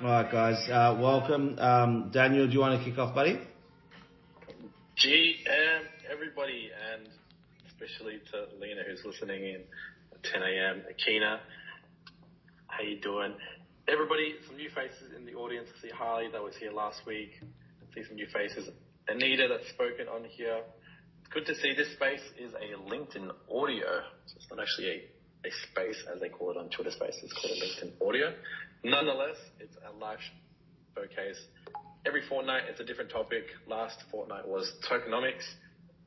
All right, guys. Welcome. Daniel, do you want to kick off, buddy? GM, everybody, and especially to Lena who's listening in at 10 a.m. Akina, how you doing? Everybody, some new faces in the audience. I see Harley that was here last week. I see some new faces. Anita that's spoken on here. It's good to see this space is a LinkedIn audio. So it's not actually a space as they call it on Twitter Spaces. It's called a LinkedIn audio. Nonetheless, it's a live showcase. Every fortnight, it's a different topic. Last fortnight was tokenomics.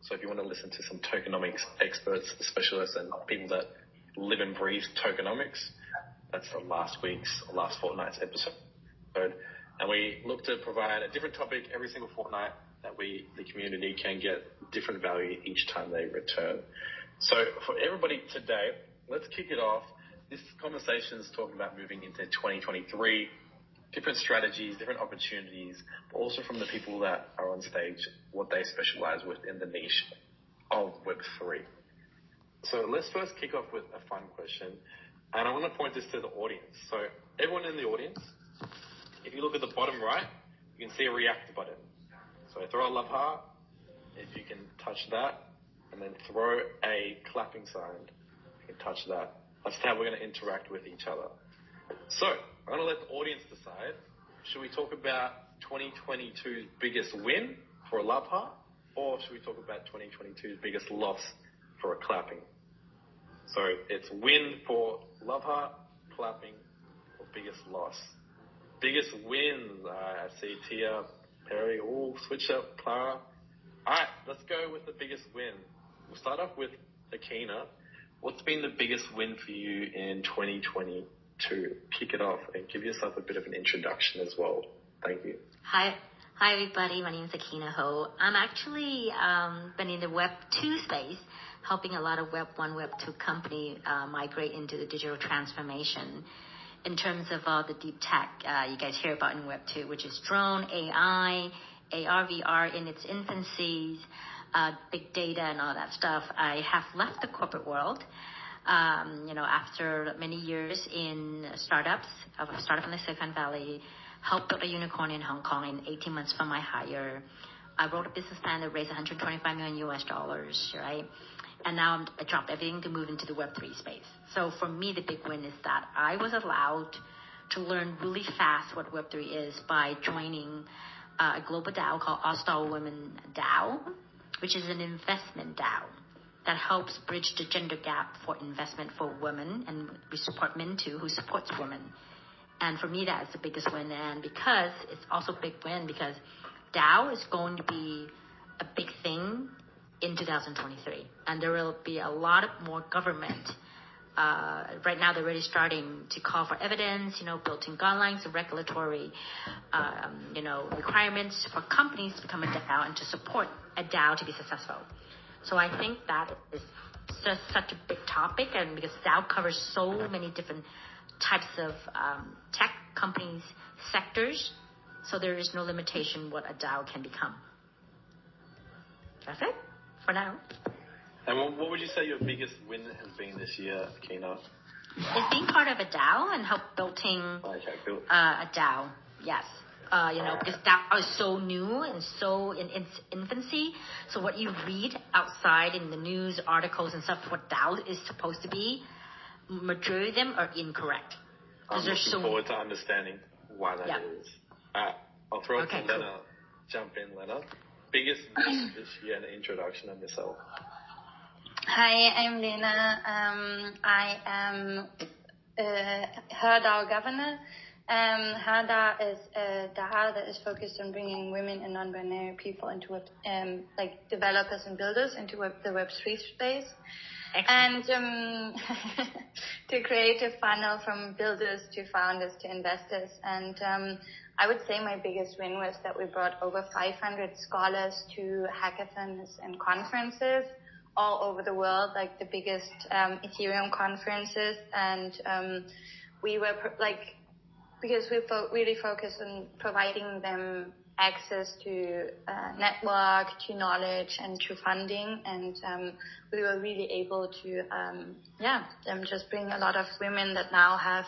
So if you want to listen to some tokenomics experts, specialists, and people that live and breathe tokenomics, that's from last fortnight's episode. And we look to provide a different topic every single fortnight that the community can get different value each time they return. So for everybody today, let's kick it off. This conversation is talking about moving into 2023, different strategies, different opportunities, but also from the people that are on stage, what they specialize with in the niche of Web3. So let's first kick off with a fun question. And I want to point this to the audience. So everyone in the audience, if you look at the bottom right, you can see a react button. So throw a love heart, if you can touch that, and then throw a clapping sign, if you can touch that. That's how we're going to interact with each other. So I'm going to let the audience decide. Should we talk about 2022's biggest win for a love heart, or should we talk about 2022's biggest loss for a clapping? So it's win for love heart, clapping for biggest loss. Biggest wins. I see Tia, Perry, switch up, Clara. All right, let's go with the biggest win. We'll start off with Akina. What's been the biggest win for you in 2022? Kick it off and give yourself a bit of an introduction as well. Thank you. Hi everybody. My name is Akina Ho. I'm actually been in the Web 2 space, helping a lot of Web 1, Web 2 company migrate into the digital transformation in terms of all the deep tech you guys hear about in Web 2, which is drone, AI, AR, VR in its infancies, big data and all that stuff. I have left the corporate world, after many years in startups. I was a startup in the Silicon Valley, helped build a unicorn in Hong Kong in 18 months from my hire. I wrote a business plan that raised $125 million US, right? And now I dropped everything to move into the Web3 space. So for me, the big win is that I was allowed to learn really fast what Web3 is by joining a global DAO called All-Star Women DAO, which is an investment DAO that helps bridge the gender gap for investment for women, and we support men too, who supports women. And for me, that's the biggest win, and because it's also a big win because DAO is going to be a big thing in 2023, and there will be a lot more government. Right now, they're already starting to call for evidence, built-in guidelines and regulatory, requirements for companies to become a DAO and to support a DAO to be successful. So I think that is just such a big topic, and because DAO covers so many different types of tech companies, sectors, so there is no limitation what a DAO can become. That's it for now. And what would you say your biggest win has been this year, Akina? It's being part of a DAO and help building a DAO. Yes. Because DAO is so new and so in its infancy. So what you read outside in the news articles and stuff, what DAO is supposed to be, majority of them are incorrect. I'm looking forward to understanding why that is. I'll throw it to Lena. Cool. Jump in, Lena. Biggest win this year and introduction of yourself. Hi, I'm Lena. I am her DAO governor. Her DAO is a DAO that is focused on bringing women and non-binary people into developers and builders into the Web3 space. Excellent. And to create a funnel from builders to founders to investors. And I would say my biggest win was that we brought over 500 scholars to hackathons and conferences all over the world, like the biggest Ethereum conferences. And we were because we really focused on providing them access to network, to knowledge, and to funding. And we were really able to, just bring a lot of women that now have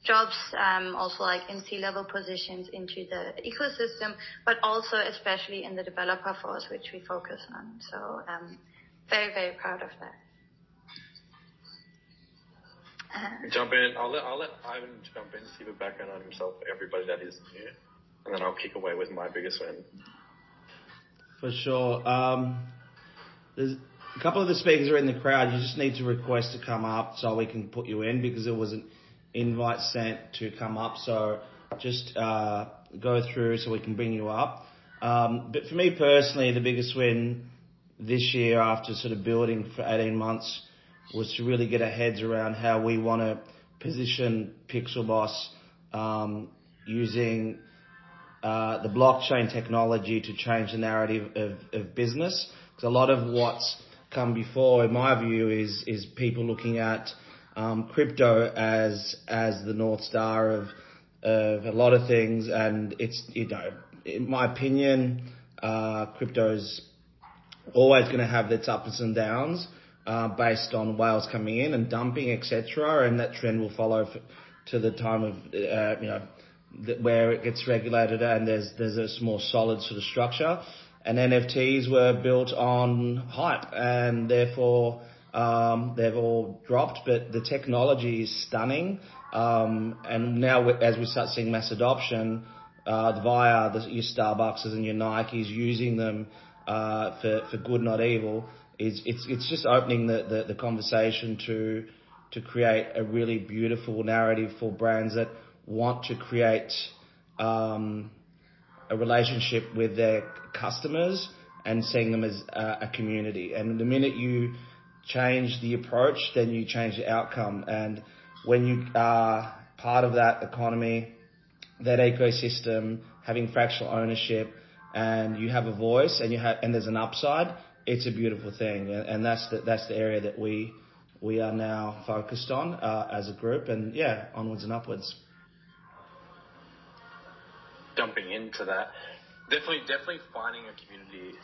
jobs, also like in C-level positions into the ecosystem, but also especially in the developer force, which we focus on. So I'm very, very proud of that. Jump in. I'll let Ivan jump in, see the background on himself for everybody that is new, and then I'll kick away with my biggest win. For sure. There's a couple of the speakers are in the crowd. You just need to request to come up so we can put you in, because there was an invite sent to come up. So just go through so we can bring you up. But for me personally, the biggest win this year, after sort of building for 18 months, was to really get our heads around how we want to position Pixelboss using the blockchain technology to change the narrative of business. Because a lot of what's come before, in my view, is people looking at crypto as the North Star of a lot of things. And it's, in my opinion, crypto's always going to have its ups and downs, based on whales coming in and dumping, etc. And that trend will follow to the time of, where it gets regulated and there's a more solid sort of structure. And NFTs were built on hype, and therefore they've all dropped. But the technology is stunning, and now as we start seeing mass adoption via your Starbucks and your Nikes using them for good, not evil, it's just opening the conversation to create a really beautiful narrative for brands that want to create a relationship with their customers and seeing them as a community. And the minute you change the approach, then you change the outcome. And when you are part of that economy, that ecosystem, having fractional ownership, and you have a voice and there's an upside, it's a beautiful thing. And that's the area that we are now focused on as a group. And yeah, onwards and upwards. Jumping into that, definitely finding a community,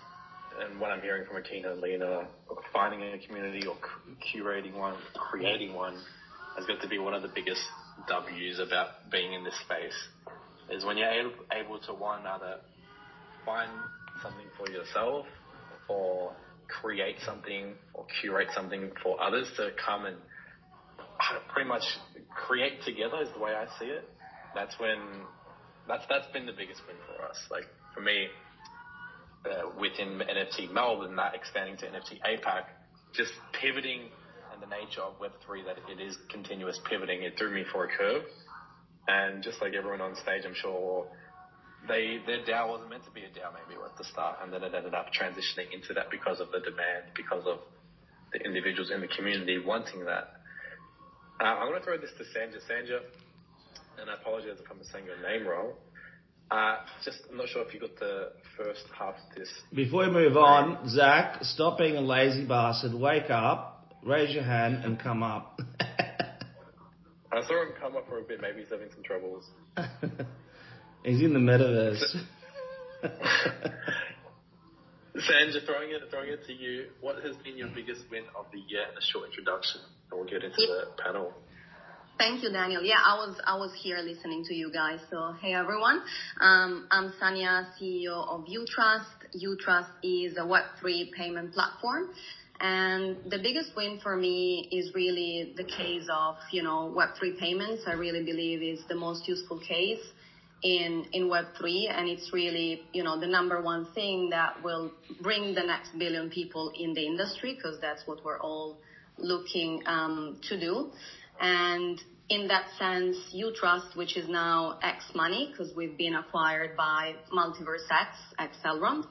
and what I'm hearing from Akina and Lena, finding a community or curating one, creating one, has got to be one of the biggest W's about being in this space. Is when you're able to either find something for yourself, or create something or curate something for others to come and pretty much create together, is the way I see it. That's been the biggest win for us. Like for me, within NFT Melbourne, that expanding to NFT APAC, just pivoting, and the nature of Web3 that it is continuous pivoting, it threw me for a curve. And just like everyone on stage, I'm sure their DAO wasn't meant to be a DAO maybe at the start, and then it ended up transitioning into that because of the demand, because of the individuals in the community wanting that. I'm going to throw this to Sanja, and I apologize if I'm saying your name wrong. I'm not sure if you got the first half of this. Before we move on, Zach, stop being a lazy bastard. Wake up, raise your hand, and come up. I saw him come up for a bit. Maybe he's having some troubles. He's in the metaverse. Sanja, throwing it to you. What has been your biggest win of the year in a short introduction? And we'll get into the panel. Thank you, Daniel. Yeah, I was here listening to you guys. So, hey, everyone. I'm Sanja, CEO of Utrust. Utrust is a Web3 payment platform. And the biggest win for me is really the case of, Web3 payments. I really believe is the most useful case in Web3. And it's really, the number one thing that will bring the next billion people in the industry, because that's what we're all looking to do. And in that sense, Utrust, which is now X Money, because we've been acquired by Multiverse X Elrond,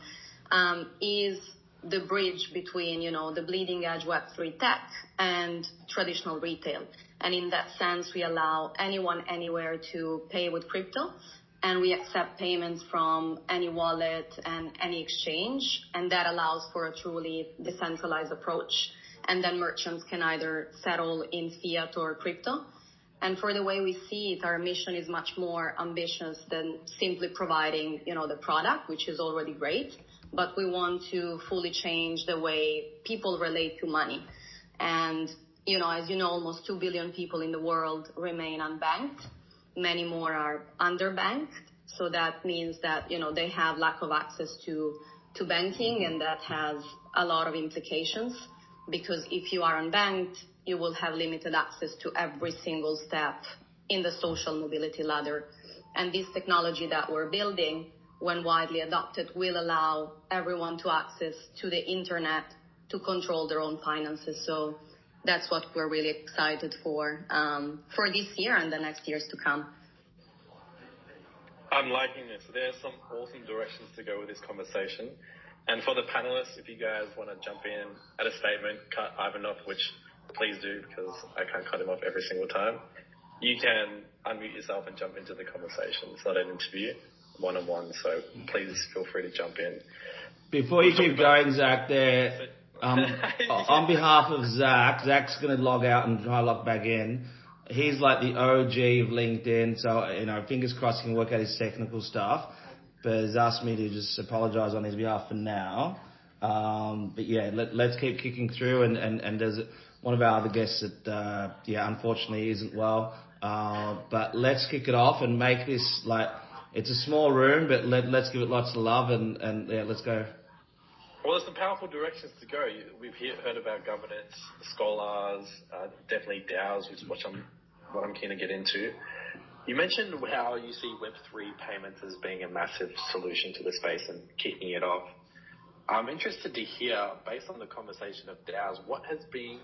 is the bridge between, the bleeding edge Web3 tech and traditional retail. And in that sense, we allow anyone, anywhere to pay with crypto. And we accept payments from any wallet and any exchange. And that allows for a truly decentralized approach. And then merchants can either settle in fiat or crypto. And for the way we see it, our mission is much more ambitious than simply providing, the product, which is already great. But we want to fully change the way people relate to money. And, as you know, almost 2 billion people in the world remain unbanked. many more are underbanked. So that means that, they have lack of access to banking, and that has a lot of implications, because if you are unbanked, you will have limited access to every single step in the social mobility ladder. And this technology that we're building, when widely adopted, will allow everyone to access to the internet to control their own finances. So that's what we're really excited for this year and the next years to come. I'm liking this. There's some awesome directions to go with this conversation. And for the panelists, if you guys want to jump in at a statement, cut Ivan off, which please do, because I can't cut him off every single time. You can unmute yourself and jump into the conversation. It's not an interview, one-on-one, so please feel free to jump in. Before you keep going, Zack, on behalf of Zack's going to log out and try to log back in. He's like the OG of LinkedIn, so, fingers crossed he can work out his technical stuff. But he's asked me to just apologize on his behalf for now. But yeah, let's keep kicking through. And there's one of our other guests that, unfortunately isn't well. But let's kick it off and make this it's a small room, but let's give it lots of love and let's go. Well, there's some powerful directions to go. We've heard about governance, scholars, definitely DAOs, which is what I'm keen to get into. You mentioned how you see Web3 payments as being a massive solution to the space and kicking it off. I'm interested to hear, based on the conversation of DAOs, what has been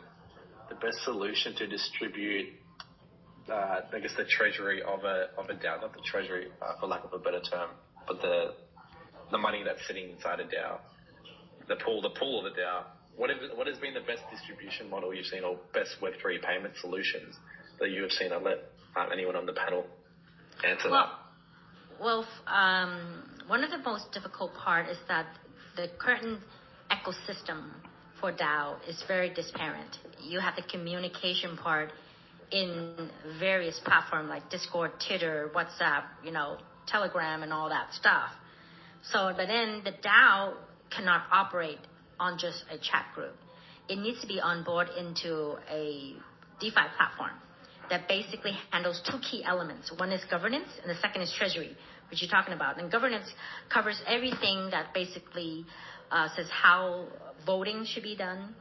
the best solution to distribute, the treasury of a DAO, not the treasury, for lack of a better term, but the money that's sitting inside a DAO, the pool of the DAO. What has been the best distribution model you've seen, or best Web3 payment solutions that you have seen? I'll let anyone on the panel answer that. Well, one of the most difficult part is that the current ecosystem for DAO is very disparate. You have the communication part in various platforms like Discord, Twitter, WhatsApp, Telegram, and all that stuff. But then the DAO cannot operate on just a chat group. It needs to be on board into a DeFi platform that basically handles two key elements. One is governance, and the second is treasury, which you're talking about. And governance covers everything that basically says how voting should be done,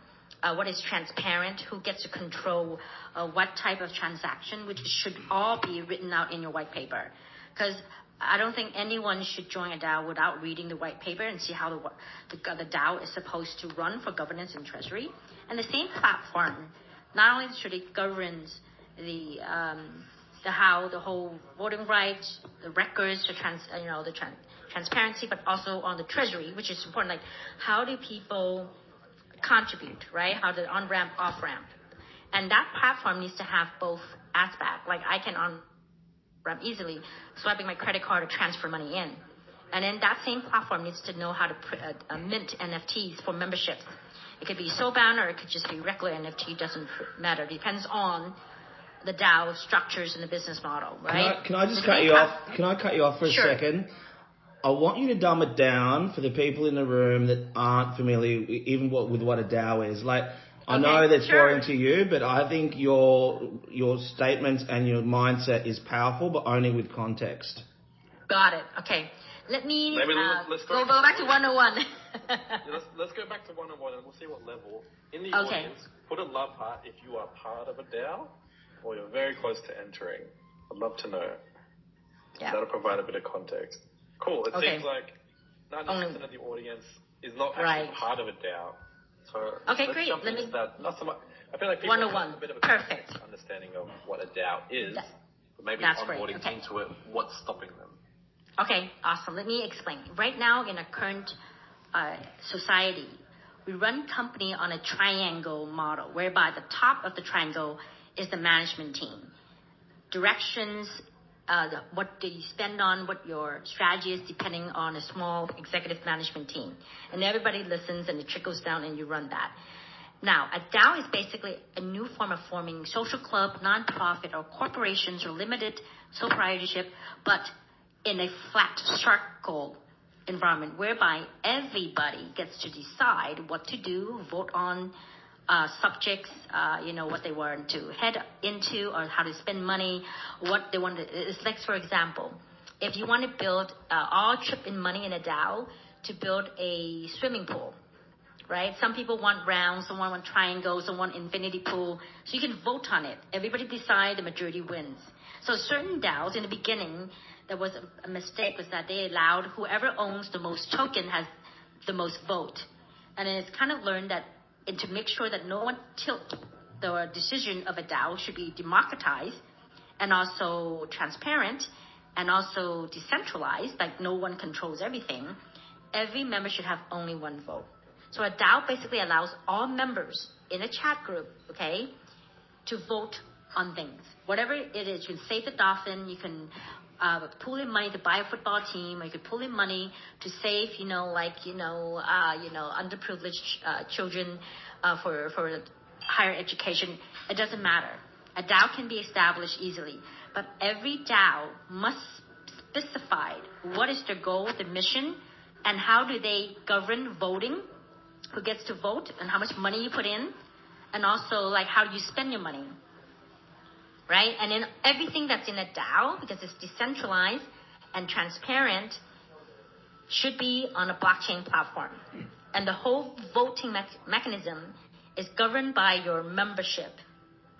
what is transparent, who gets to control what type of transaction, which should all be written out in your white paper. Because I don't think anyone should join a DAO without reading the white paper and see how the DAO is supposed to run for governance and treasury. And the same platform, not only should it govern how the whole voting rights, the records, the transparency, but also on the treasury, which is important. Like, how do people contribute, right? How the on-ramp, off-ramp. And that platform needs to have both aspects. Like, I can on-ramp easily, swiping my credit card to transfer money in. And then that same platform needs to know how to mint NFTs for memberships. It could be soulbound or it could just be regular NFT. Doesn't matter. It depends on the DAO structures and the business model, right? Can I just cut you off? Can I cut you off for a second? I want you to dumb it down for the people in the room that aren't familiar even with what a DAO is. Like, I know that's boring to you, but I think your statements and your mindset is powerful, but only with context. Got it. Okay. Let me let's go back to 101. Let's go back to 101 and we'll see what level. In the audience, put a love heart if you are part of a DAO or you're very close to entering. I'd love to know. Yeah. That'll provide a bit of context. Cool. It seems like 90% of the audience is not actually part of a DAO. So great. Let me. Not so much. I feel like people have a bit of a perfect understanding of what a DAO is, but maybe onboarding into it, what's stopping them. Okay, awesome. Let me explain. Right now, in a current society, we run company on a triangle model, whereby the top of the triangle is the management team. Directions, what do you spend on, what your strategy is, depending on a small executive management team. And everybody listens, and it trickles down, and you run that. Now, a DAO is basically a new form of forming social club, nonprofit, or corporations, or limited sole proprietorship, but in a flat circle environment whereby everybody gets to decide what to do, vote on subjects, what they want to head into or how to spend money, what they want to, it's like, for example, if you want to build, all chip in money in a DAO to build a swimming pool, right? Some people want rounds, some want triangles, some want infinity pool. So you can vote on it. Everybody decide, the majority wins. So certain DAOs in the beginning, there was a mistake, was that they allowed whoever owns the most token has the most vote. And then it's kind of learned that, and to make sure that no one tilt the decision of a DAO should be democratized and also transparent and also decentralized, like no one controls everything. Every member should have only one vote. So a DAO basically allows all members in a chat group, okay, to vote on things. Whatever it is, you can save the dolphin, you can pull in money to buy a football team, or you could pull in money to save, underprivileged children for higher education. It doesn't matter. A DAO can be established easily, but every DAO must specify what is their goal, the mission, and how do they govern voting, who gets to vote, and how much money you put in, and also like how do you spend your money. Right? And then everything that's in a DAO, because it's decentralized and transparent, should be on a blockchain platform. And the whole voting mechanism is governed by your membership,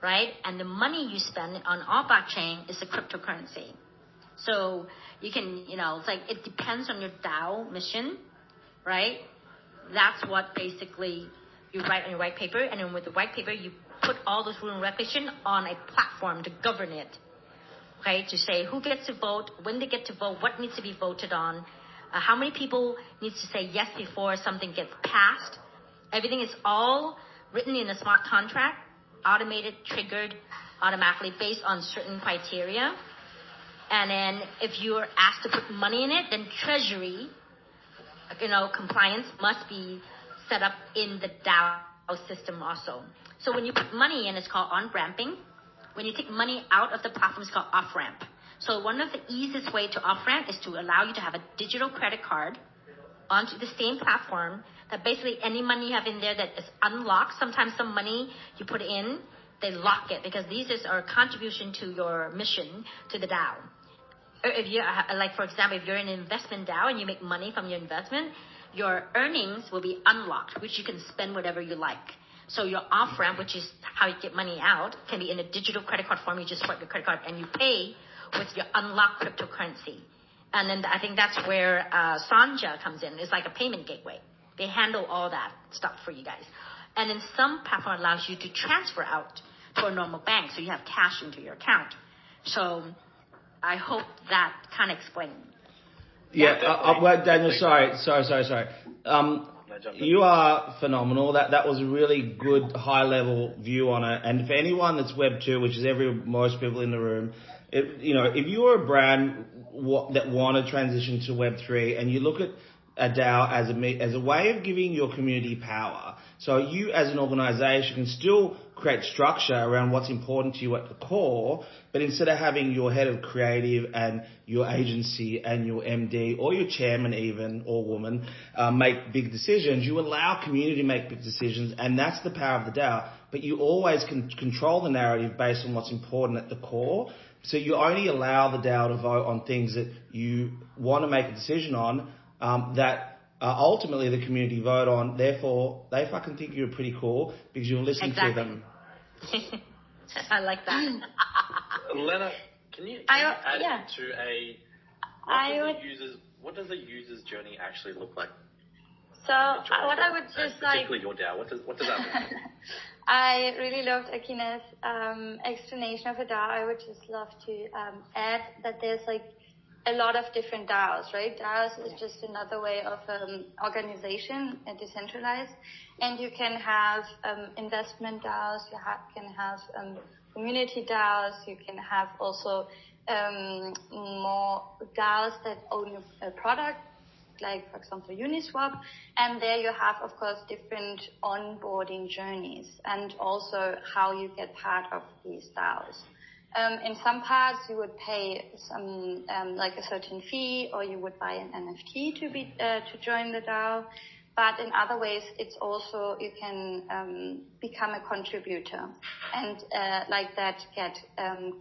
right? And the money you spend on all blockchain is a cryptocurrency. So you can, it's like it depends on your DAO mission, right? That's what basically you write on your white paper, and then with the white paper you put all those rules and regulations on a platform to govern it, okay? To say who gets to vote, when they get to vote, what needs to be voted on, how many people needs to say yes before something gets passed. Everything is all written in a smart contract, automated, triggered automatically based on certain criteria. And then if you're asked to put money in it, then Treasury, compliance must be set up in the DAO system also. So when you put money in, it's called on-ramping. When you take money out of the platform, it's called off-ramp. So one of the easiest way to off-ramp is to allow you to have a digital credit card onto the same platform, that basically any money you have in there that is unlocked. Sometimes some money you put in, they lock it because these are a contribution to your mission to the DAO. Or if you're, like for example, if you're in an investment DAO and you make money from your investment, your earnings will be unlocked, which you can spend whatever you like. So your off-ramp, which is how you get money out, can be in a digital credit card form. You just swipe your credit card and you pay with your unlocked cryptocurrency. And then I think that's where Sanja comes in. It's like a payment gateway. They handle all that stuff for you guys. And then some platform allows you to transfer out to a normal bank, so you have cash into your account. So I hope that kind of explains. Yeah, wait, Daniel, sorry. You are phenomenal. That was a really good high-level view on it. And for anyone that's Web 2, which is most people in the room, if you are a brand that want to transition to Web 3 and you look at a DAO as a way of giving your community power, so you as an organization can still create structure around what's important to you at the core, but instead of having your head of creative and your agency and your MD or your chairman even, or woman, make big decisions, you allow community to make big decisions, and that's the power of the DAO. But you always can control the narrative based on what's important at the core. So you only allow the DAO to vote on things that you want to make a decision on, that ultimately the community vote on. Therefore, they fucking think you're pretty cool because you'll listen to them. I like that. Lena, can you add into what does a user's journey actually look like? So what I would just particularly your DAO, what does that mean? I really loved Akina's explanation of a DAO. I would just love to add that there's like a lot of different DAOs, right? DAOs is just another way of organization, decentralized. And you can have investment DAOs, you can have community DAOs, you can have also more DAOs that own a product, like for example Uniswap. And there you have, of course, different onboarding journeys and also how you get part of these DAOs. In some parts, you would pay some like a certain fee, or you would buy an NFT to join the DAO. But in other ways, it's also, you can become a contributor and like that get earn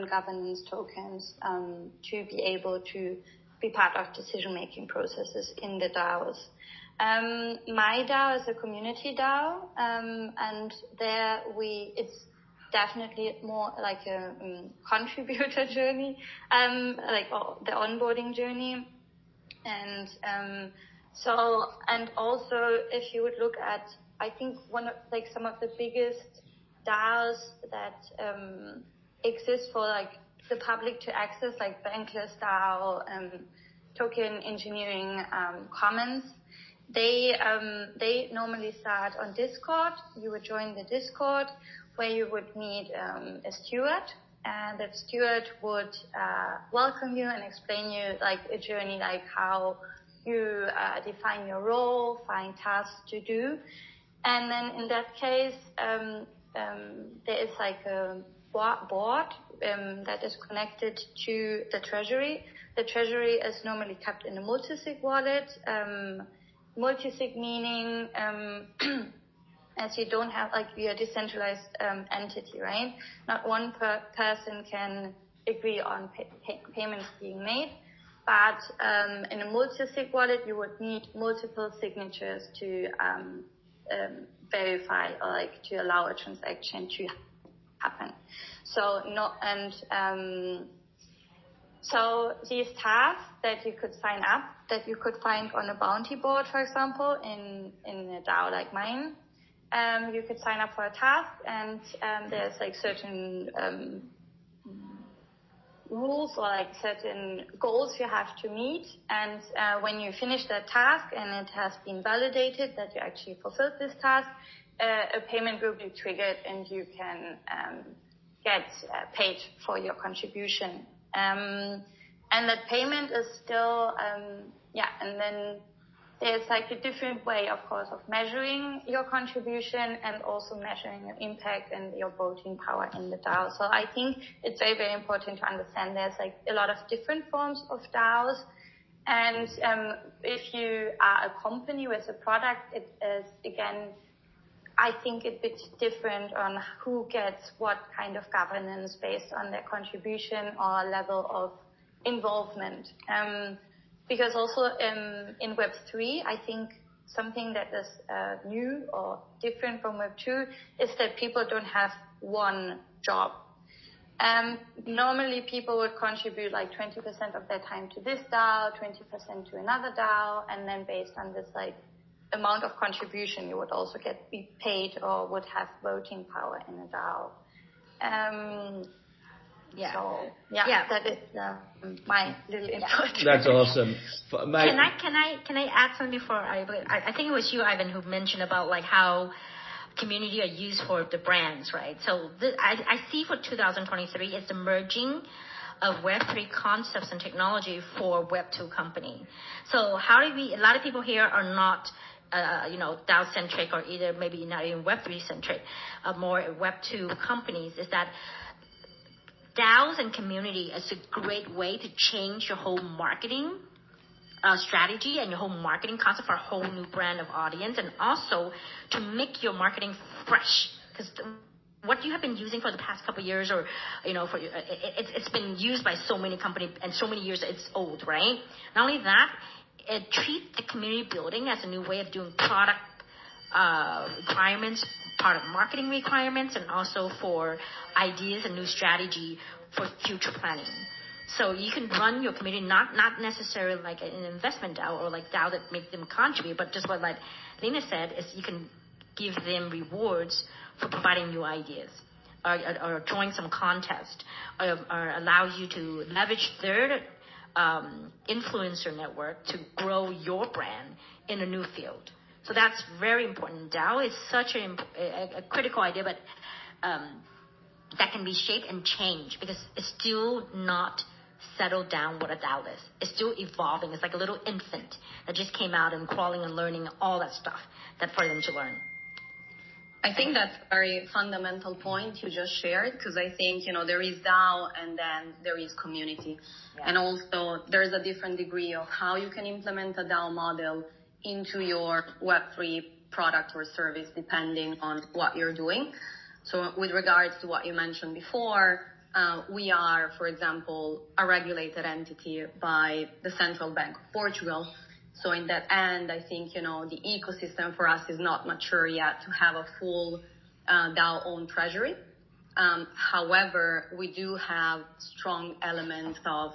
governance tokens to be able to be part of decision-making processes in the DAOs. My DAO is a community DAO, and there it's definitely more like a contributor journey, the onboarding journey. And and also if you would look at, I think one of some of the biggest DAOs that exist for the public to access, like Bankless DAO, Token Engineering Commons, they normally start on Discord. You would join the Discord where you would meet a steward, and that steward would welcome you and explain you a journey, how you define your role, find tasks to do. And then in that case, there is a board that is connected to the treasury. The treasury is normally kept in a multi-sig wallet. Multi-sig meaning as you don't have, you're a decentralized entity, right? Not one person can agree on payments being made. But in a multi-sig wallet, you would need multiple signatures to verify or to allow a transaction to happen. So so these tasks that you could sign up, that you could find on a bounty board, for example, in a DAO like mine, you could sign up for a task, and there's certain rules or certain goals you have to meet. And when you finish that task and it has been validated that you actually fulfilled this task, a payment will be triggered and you can get paid for your contribution. And that payment is still, and then there's a different way, of course, of measuring your contribution and also measuring your impact and your voting power in the DAO. So I think it's very, very important to understand there's a lot of different forms of DAOs. And if you are a company with a product, it is, again, I think a bit different on who gets what kind of governance based on their contribution or level of involvement. Because also in Web3, I think something that is new or different from Web2 is that people don't have one job. Normally people would contribute 20% of their time to this DAO, 20% to another DAO, and then based on this amount of contribution, you would also be paid or would have voting power in a DAO. That is my little input. That's awesome. Can I add something before I think it was you, Ivan, who mentioned about how community are used for the brands, right? So I see for 2023 it's the merging of Web3 concepts and technology for Web2 company. So how do a lot of people here are not DAO-centric or either maybe not even Web3-centric, more Web2 companies, is that DAOs and community is a great way to change your whole marketing strategy and your whole marketing concept for a whole new brand of audience, and also to make your marketing fresh. Because what you have been using for the past couple of years, or it's been used by so many companies and so many years it's old, right? Not only that, it treats the community building as a new way of doing product requirements, part of marketing requirements, and also for ideas and new strategy for future planning. So you can run your community not necessarily like an investment DAO or DAO that make them contribute, but just what Lena said is you can give them rewards for providing new ideas or join some contest or allows you to leverage their influencer network to grow your brand in a new field. So that's very important. DAO is such a critical idea, but that can be shaped and changed because it's still not settled down what a DAO is. It's still evolving. It's like a little infant that just came out and crawling and learning all that stuff that for them to learn. I think that's a very fundamental point you just shared, because I think, there is DAO and then there is community. Yeah. And also there's a different degree of how you can implement a DAO model into your Web3 product or service depending on what you're doing. So with regards to what you mentioned before, we are, for example, a regulated entity by the Central Bank of Portugal. So in that end, I think, the ecosystem for us is not mature yet to have a full DAO-owned treasury. However, we do have strong elements of,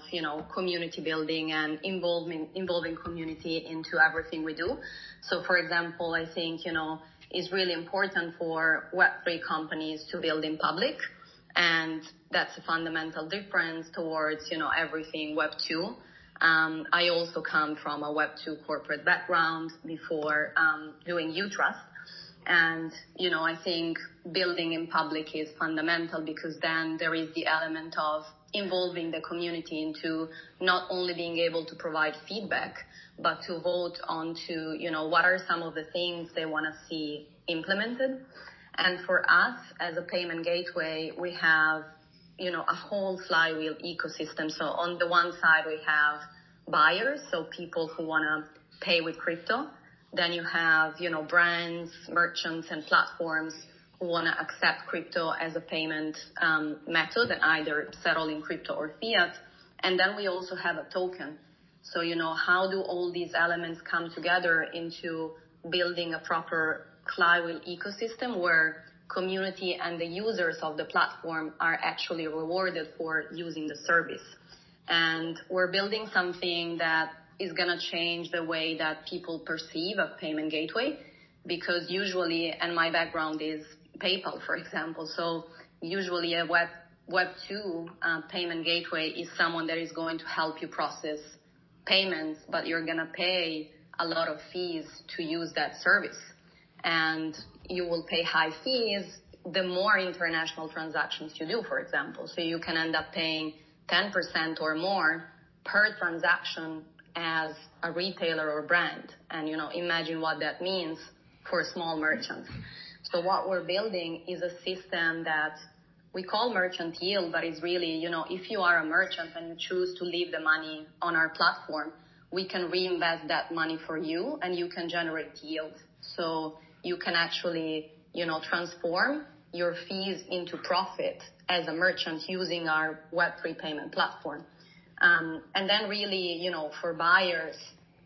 community building and involving community into everything we do. So, for example, I think, it's really important for Web3 companies to build in public. And that's a fundamental difference towards, everything Web2. I also come from a Web2 corporate background before doing UTrust. And, I think building in public is fundamental because then there is the element of involving the community into not only being able to provide feedback, but to vote on to, what are some of the things they want to see implemented. And for us as a payment gateway, we have, a whole flywheel ecosystem. So on the one side, we have buyers, so people who want to pay with crypto. Then you have, brands, merchants, and platforms who want to accept crypto as a payment method and either settle in crypto or fiat. And then we also have a token. So, how do all these elements come together into building a proper flywheel ecosystem where community and the users of the platform are actually rewarded for using the service? And we're building something that is going to change the way that people perceive a payment gateway, because usually, and my background is PayPal, for example, so usually a Web2 payment gateway is someone that is going to help you process payments, but you're going to pay a lot of fees to use that service. And you will pay high fees the more international transactions you do, for example. So you can end up paying 10% or more per transaction as a retailer or brand. And, imagine what that means for small merchants. So what we're building is a system that we call merchant yield, but it's really, if you are a merchant and you choose to leave the money on our platform, we can reinvest that money for you and you can generate yield. So you can actually, transform your fees into profit as a merchant using our Web3 payment platform. And then really, for buyers,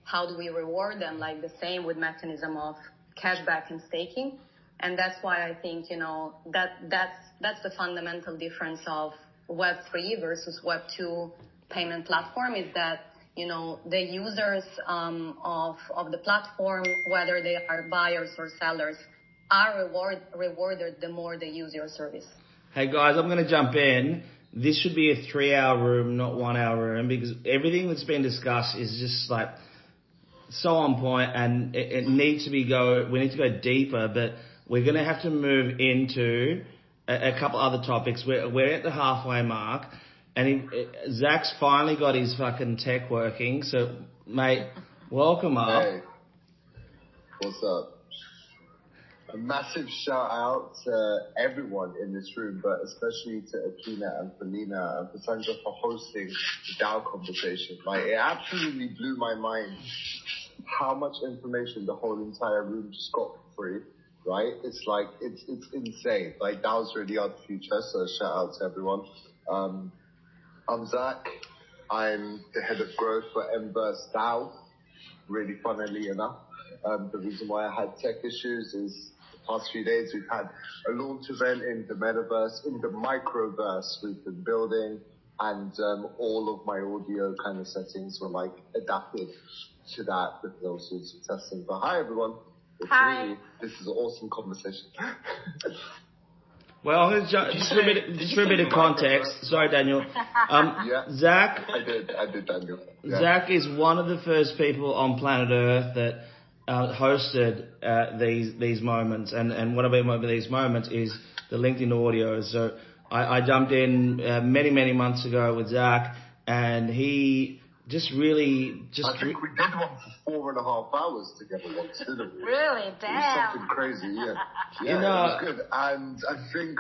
how do we reward them? Like the same with mechanism of cashback and staking. And that's why I think, that's the fundamental difference of Web3 versus Web2 payment platform is that, the users of the platform, whether they are buyers or sellers, are rewarded the more they use your service. Hey guys, I'm going to jump in. This should be a 3-hour room, not 1-hour room, because everything that's been discussed is just like so on point, and it needs to we need to go deeper, but we're going to have to move into a couple other topics. We're at the halfway mark, and Zach's finally got his fucking tech working. So, mate, welcome up. Hey, what's up? A massive shout out to everyone in this room, but especially to Akina and for Lena and for Sanja for hosting the DAO conversation. Like, it absolutely blew my mind how much information the whole entire room just got for free, right? It's like, it's insane. Like, DAOs really are the future, so shout out to everyone. I'm Zack. I'm the head of growth for Mverse DAO. Really funnily enough. The reason why I had tech issues is the past few days we've had a launch event in the metaverse, in the microverse we've been building, and all of my audio kind of settings were like adapted to that because I was doing some testing. But hi everyone. Hi. This is an awesome conversation. Well, just for a bit of context. Sorry, Daniel. Yeah, Zack. I did, Daniel. Yeah. Zack is one of the first people on planet Earth that hosted these moments, and what I mean by these moments is the LinkedIn audio. So I jumped in many months ago with Zack, and he just really I think we did one for 4.5 hours together once, didn't we? Really? Damn. It was something crazy, yeah. Yeah, it was good. And I think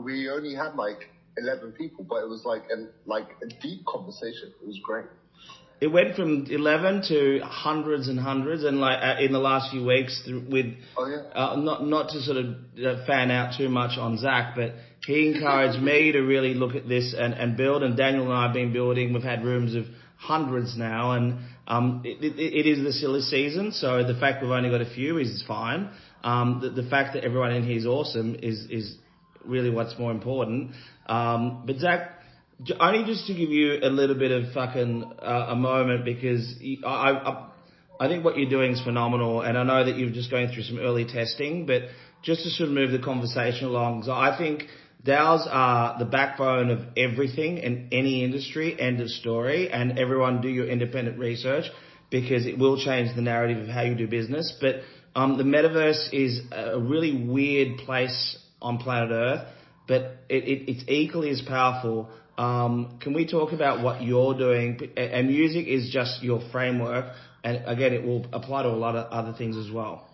we only had like 11 people, but it was like a deep conversation. It was great. it went from 11 to hundreds and hundreds, and like in the last few weeks with not to sort of fan out too much on Zack, but he encouraged me to really look at this and build. And Daniel and I have been building. We've had rooms of hundreds now, and it is the silly season. So the fact we've only got a few is fine. The fact that everyone in here is awesome is really what's more important. But Zack, only just to give you a little bit of fucking a moment, because I think what you're doing is phenomenal, and I know that you're just going through some early testing, but just to sort of move the conversation along, so I think DAOs are the backbone of everything in any industry, end of story, and everyone do your independent research, because it will change the narrative of how you do business. But the metaverse is a really weird place on planet Earth, but it's equally as powerful. Can we talk about what you're doing? And music is just your framework, and again, it will apply to a lot of other things as well.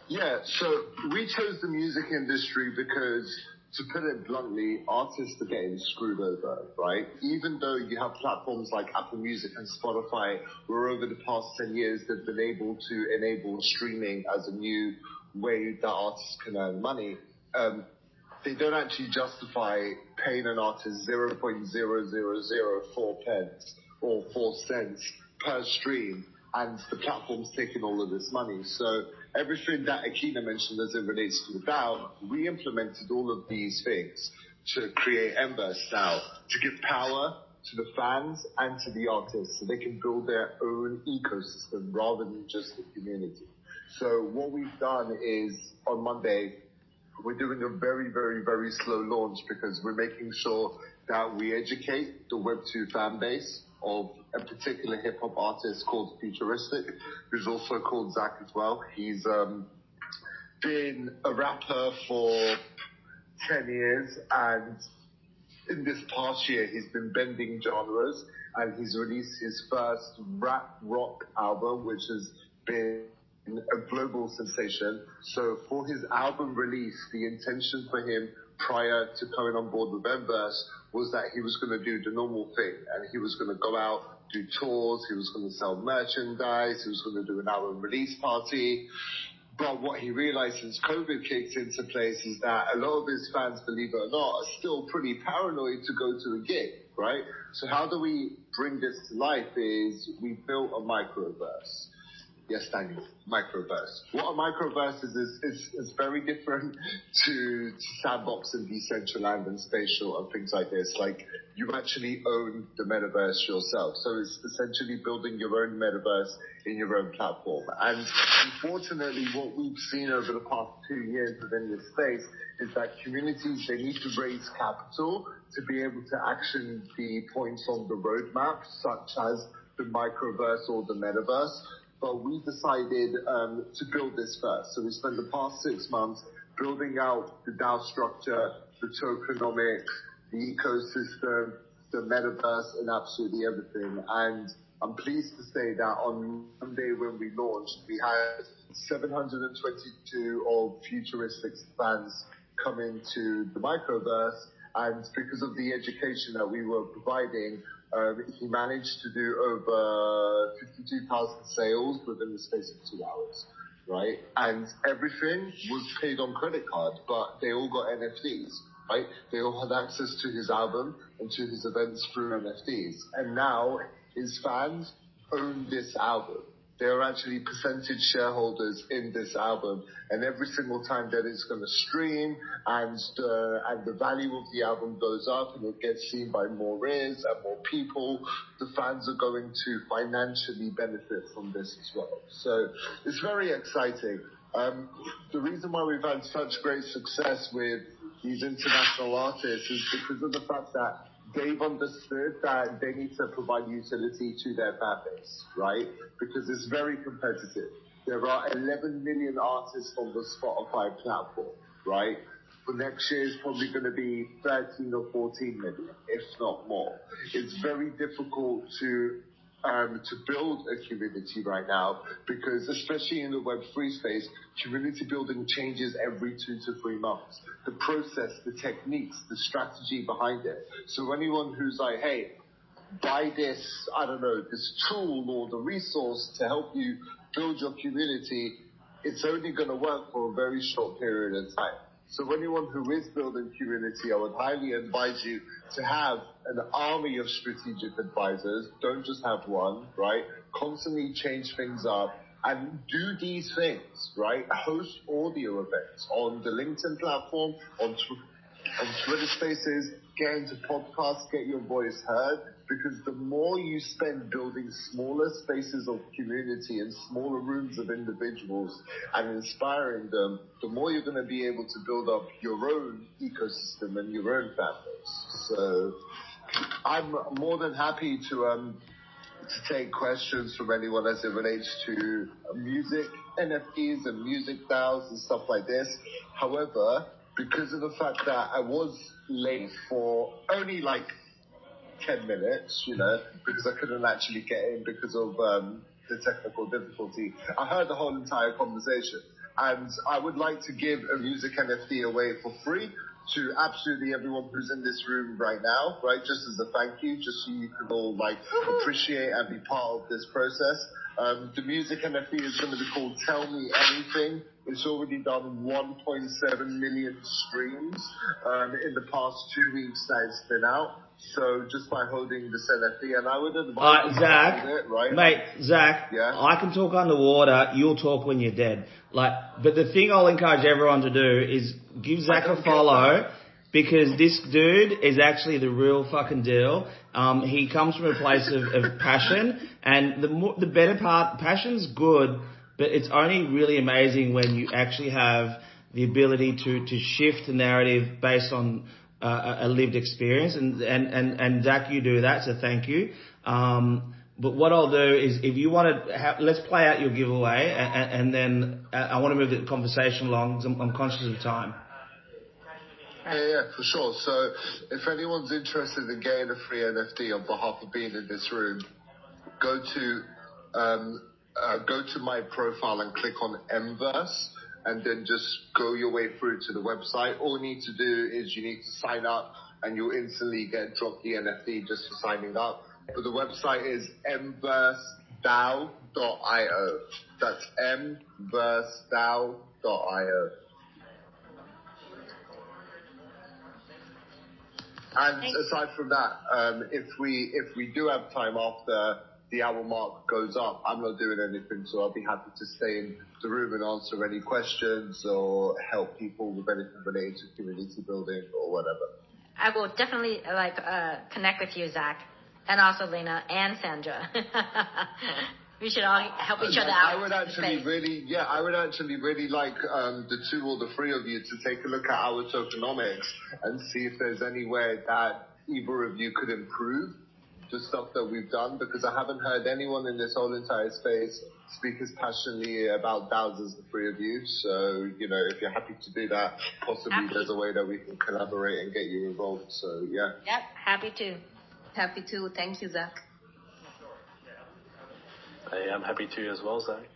Yeah, so we chose the music industry because, to put it bluntly, artists are getting screwed over, right? Even though you have platforms like Apple Music and Spotify, where over the past 10 years they've been able to enable streaming as a new way that artists can earn money, they don't actually justify paying an artist 0.0004 pence or 4 cents per stream, and the platform's taking all of this money. So everything that Akina mentioned as it relates to the DAO, we implemented all of these things to create Embers now, to give power to the fans and to the artists so they can build their own ecosystem rather than just the community. So what we've done is, on Monday, we're doing a very, very, very slow launch, because we're making sure that we educate the Web2 fan base of a particular hip-hop artist called Futuristic, who's also called Zack as well. He's been a rapper for 10 years, and in this past year, he's been bending genres, and he's released his first rap rock album, which has been a global sensation. So for his album release, the intention for him prior to coming on board with Embers was that he was going to do the normal thing, and he was going to go out, do tours, he was going to sell merchandise, he was going to do an album release party. But what he realized since COVID kicked into place is that a lot of his fans, believe it or not, are still pretty paranoid to go to a gig, right? So how do we bring this to life is we built a microverse. Yes, Daniel, microverse. What a microverse is very different to Sandbox and Decentraland and Spatial and things like this. Like, you actually own the metaverse yourself. So it's essentially building your own metaverse in your own platform. And unfortunately, what we've seen over the past 2 years within this space is that communities, they need to raise capital to be able to action the points on the roadmap, such as the microverse or the metaverse. But we decided to build this first. So we spent the past 6 months building out the DAO structure, the tokenomics, the ecosystem, the metaverse, and absolutely everything. And I'm pleased to say that on Monday when we launched, we had 722 of Futuristic fans come into the microverse. And because of the education that we were providing, he managed to do over 52,000 sales within the space of 2 hours, right? And everything was paid on credit card, but they all got NFTs, right? They all had access to his album and to his events through NFTs. And now his fans own this album. They are actually percentage shareholders in this album, and every single time that it's going to stream and the value of the album goes up and it gets seen by more ears and more people, the fans are going to financially benefit from this as well. So it's very exciting. The reason why we've had such great success with these international artists is because of the fact that they've understood that they need to provide utility to their fan base, right? Because it's very competitive. There are 11 million artists on the Spotify platform, right? For next year, it's probably going to be 13 or 14 million, if not more. It's very difficult to build a community right now, because especially in the Web3 space, community building changes every 2 to 3 months. The process, the techniques, the strategy behind it. So anyone who's like, hey, buy this, I don't know, this tool or the resource to help you build your community, it's only going to work for a very short period of time. So anyone who is building community, I would highly advise you to have an army of strategic advisors. Don't just have one, right? Constantly change things up and do these things, right? Host audio events on the LinkedIn platform, on Twitter Spaces, get into podcasts, get your voice heard, because the more you spend building smaller spaces of community and smaller rooms of individuals and inspiring them, the more you're going to be able to build up your own ecosystem and your own fan base. So I'm more than happy to take questions from anyone as it relates to music, NFTs and music DAOs and stuff like this. However, because of the fact that I was late for only like 10 minutes, because I couldn't actually get in because of the technical difficulty, I heard the whole entire conversation. And I would like to give a music NFT away for free to absolutely everyone who's in this room right now, right? Just as a thank you, just so you can all appreciate and be part of this process. The music NFT is going to be called Tell Me Anything. It's already done 1.7 million streams in the past 2 weeks that it's been out. So just by holding this NFT, and I would advise you Zach, to hold it, right? Mate, Zach, yeah? I can talk underwater, you'll talk when you're dead. But the thing I'll encourage everyone to do is give Zach a follow, because this dude is actually the real fucking deal. He comes from a place of passion, and the better part, passion's good, but it's only really amazing when you actually have the ability to shift the narrative based on a lived experience, and Zach, you do that, so thank you. But what I'll do is, if you want to, let's play out your giveaway, and then I want to move the conversation along, because I'm conscious of time. Yeah, for sure. So if anyone's interested in getting a free NFT on behalf of being in this room, go to my profile and click on Mverse, and then just go your way through to the website. All you need to do is you need to sign up, and you'll instantly get dropped the NFT just for signing up. But the website is mversedao.io. That's mversedao.io. And aside from that, if we do have time after the hour mark goes up, I'm not doing anything, so I'll be happy to stay in the room and answer any questions or help people with anything related to community building or whatever. I will definitely connect with you, Zach, and also Lena and Sanja. We should all help each other out. I would actually really like the two or the three of you to take a look at our tokenomics and see if there's anywhere that either of you could improve the stuff that we've done, because I haven't heard anyone in this whole entire space speak as passionately about DAOs as the three of you. So, if you're happy to do that, possibly there's a way that we can collaborate and get you involved. So, yeah. Yep, happy to. Happy to. Thank you, Zach. Hey, I'm happy to as well, Zach.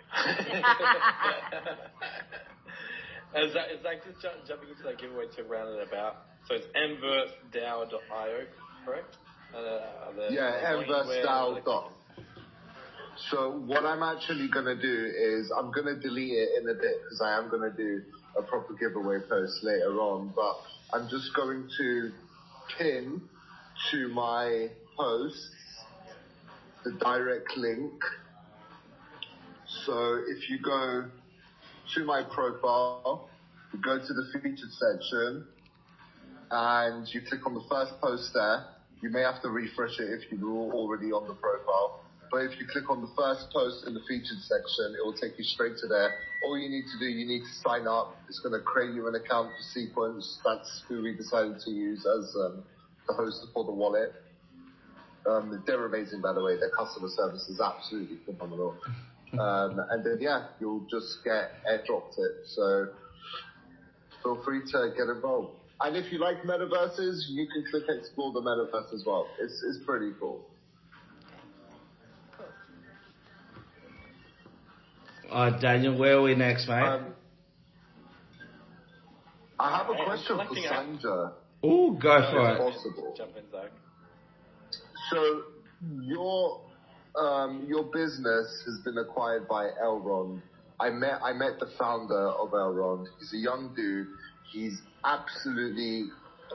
Zach, just jumping into that giveaway to round it about. So it's mversedao.io, correct? mversedao. So what I'm actually going to do is I'm going to delete it in a bit, because I am going to do a proper giveaway post later on. But I'm just going to pin to my posts the direct link. So if you go to my profile, you go to the featured section, and you click on the first post there. You may have to refresh it if you were already on the profile. But if you click on the first post in the featured section, it will take you straight to there. All you need to do, you need to sign up. It's going to create you an account for Sequence. That's who we decided to use as the host for the wallet. They're amazing, by the way. Their customer service is absolutely phenomenal. And then, you'll just get airdropped it. So feel free to get involved. And if you like metaverses, you can click explore the metaverse as well. It's pretty cool. Daniel, where are we next, mate? I have a question for Sanja. Ooh, go for it. Possible. Jump in, Zach. So Your business has been acquired by Elrond. I met the founder of Elrond. He's a young dude. He's absolutely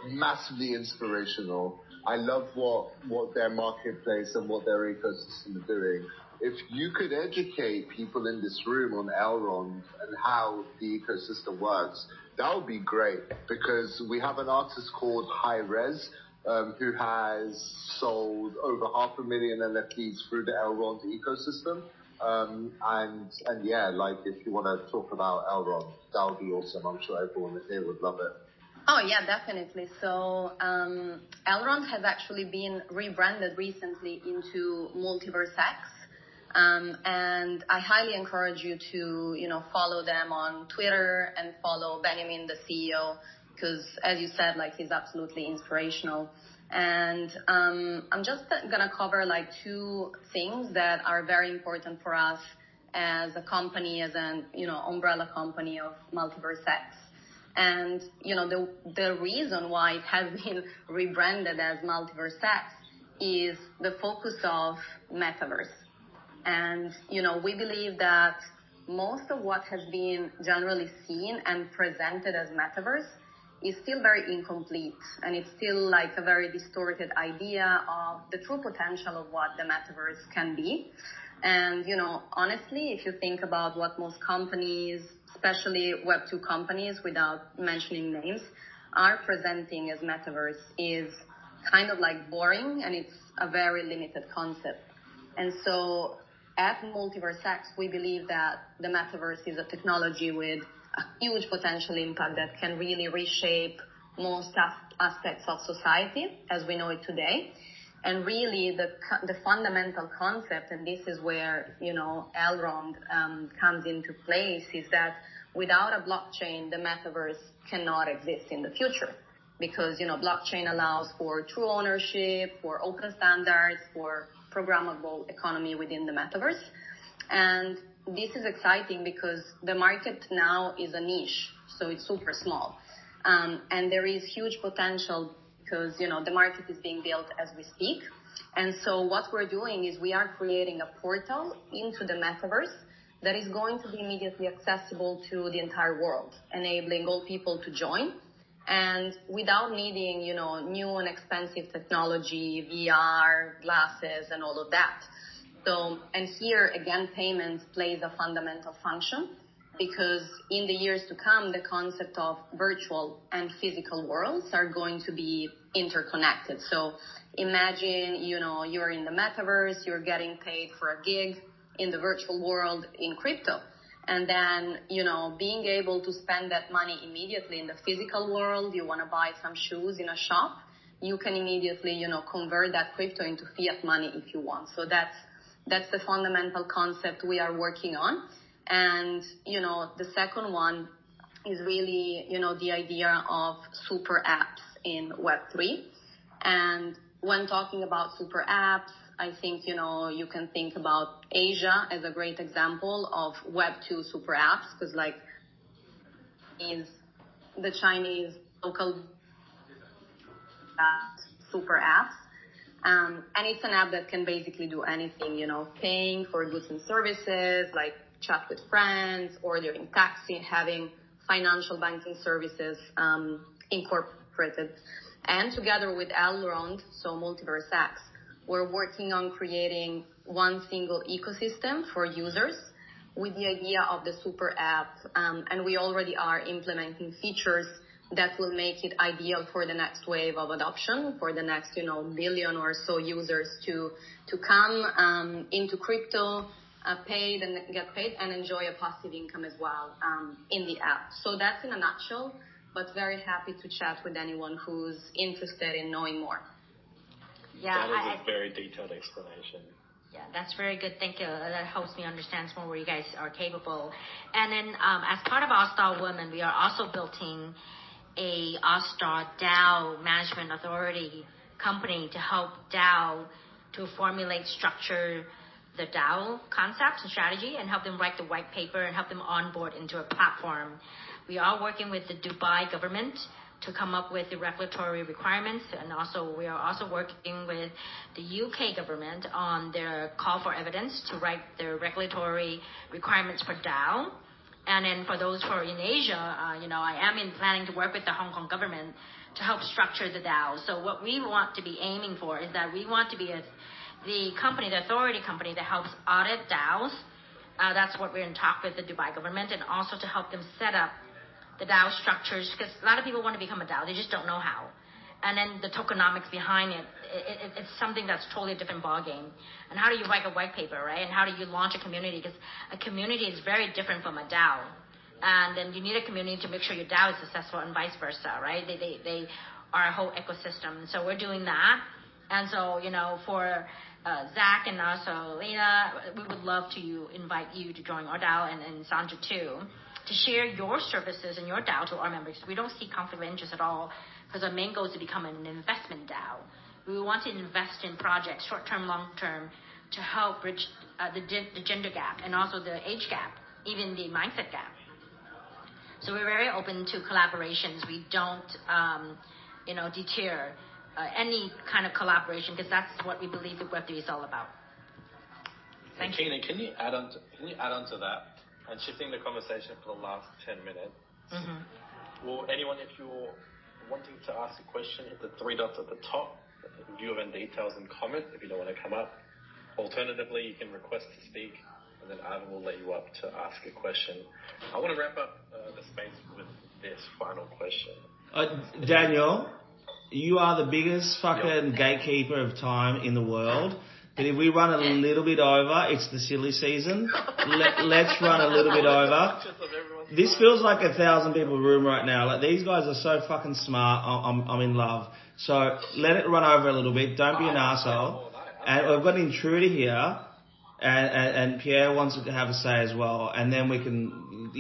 massively inspirational. I love what their marketplace and what their ecosystem are doing. If you could educate people in this room on Elrond and how the ecosystem works, that would be great, because we have an artist called High Res, who has sold over 500,000 NFTs through the Elrond ecosystem. And yeah, like, if you want to talk about Elrond, that would be awesome. I'm sure everyone here would love it. Oh yeah, definitely. So Elrond has actually been rebranded recently into Multiverse X. And I highly encourage you to, follow them on Twitter and follow Benjamin, the CEO, because as you said, like, he's absolutely inspirational. And I'm just gonna cover like two things that are very important for us as a company, as an umbrella company of Multiverse X. And the reason why it has been rebranded as Multiverse X is the focus of metaverse. And we believe that most of what has been generally seen and presented as metaverse is still very incomplete, and it's still like a very distorted idea of the true potential of what the metaverse can be. And, honestly, if you think about what most companies, especially Web2 companies, without mentioning names, are presenting as metaverse, is kind of like boring, and it's a very limited concept. And so at Multiverse X, we believe that the metaverse is a technology with a huge potential impact that can really reshape most aspects of society as we know it today. And really the fundamental concept, and this is where, Elrond comes into place, is that without a blockchain, the metaverse cannot exist in the future. Because, blockchain allows for true ownership, for open standards, for programmable economy within the metaverse. And this is exciting because the market now is a niche, so it's super small. And there is huge potential because, the market is being built as we speak. And so what we're doing is we are creating a portal into the metaverse that is going to be immediately accessible to the entire world, enabling all people to join. And without needing, new and expensive technology, VR, glasses, and all of that. So, and here again, payments plays a fundamental function, because in the years to come, the concept of virtual and physical worlds are going to be interconnected. So imagine, you're in the metaverse, you're getting paid for a gig in the virtual world in crypto. And then, being able to spend that money immediately in the physical world, you want to buy some shoes in a shop, you can immediately, convert that crypto into fiat money if you want. So that's the fundamental concept we are working on. And, the second one is really, the idea of super apps in Web3. And when talking about super apps, I think, you can think about Asia as a great example of Web2 super apps, because like is the Chinese local super apps. And it's an app that can basically do anything, paying for goods and services, like chat with friends, ordering taxi, having financial banking services incorporated. And together with Elrond, so Multiverse X, we're working on creating one single ecosystem for users with the idea of the super app. And we already are implementing features that will make it ideal for the next wave of adoption, for the next, million or so users to come into crypto, paid and get paid, and enjoy a passive income as well in the app. So that's in a nutshell, but very happy to chat with anyone who's interested in knowing more. Yeah, that was a very detailed explanation. Yeah, that's very good. Thank you. That helps me understand more where you guys are capable. And then as part of All-Star Women, we are also building a All-Star DAO management authority company to help DAO to formulate, structure the DAO concepts and strategy, and help them write the white paper and help them onboard into a platform. We are working with the Dubai government to come up with the regulatory requirements. And also, we are also working with the UK government on their call for evidence to write their regulatory requirements for DAO. And then for those who are in Asia, I am planning to work with the Hong Kong government to help structure the DAO. So what we want to be aiming for is that we want to be the authority company that helps audit DAOs. That's what we're in talk with the Dubai government, and also to help them set up the DAO structures, because a lot of people want to become a DAO, they just don't know how. And then the tokenomics behind it's something that's totally a different ballgame. And how do you write a white paper, right? And how do you launch a community? Because a community is very different from a DAO. And then you need a community to make sure your DAO is successful, and vice versa, right? They are a whole ecosystem. So we're doing that. And so, for Zack and also Lena, we would love to invite you to join our DAO, and Sanja too, to share your services and your DAO to our members. We don't see conflict of interest at all, because our main goal is to become an investment DAO. We want to invest in projects, short-term, long-term, to help bridge the gender gap and also the age gap, even the mindset gap. So we're very open to collaborations. We don't, deter any kind of collaboration, because that's what we believe the Web3 is all about. Thank you. Akina, can you add on to that? And shifting the conversation for the last 10 minutes. Mm-hmm. Well, anyone, if you're wanting to ask a question, hit the 3 dots at the top, view event details, and comment if you don't want to come up. Alternatively, you can request to speak, and then Ivan will let you up to ask a question. I want to wrap up the space with this final question. Daniel, you are the biggest fucking gatekeeper of time in the world. But if we run a little bit over, it's the silly season. Let's run a little bit over. This feels like 1,000 people room right now. Like, these guys are so fucking smart. I'm in love. So let it run over a little bit. Don't be an arsehole. And we've got an intruder here, and Pierre wants to have a say as well. And then we can,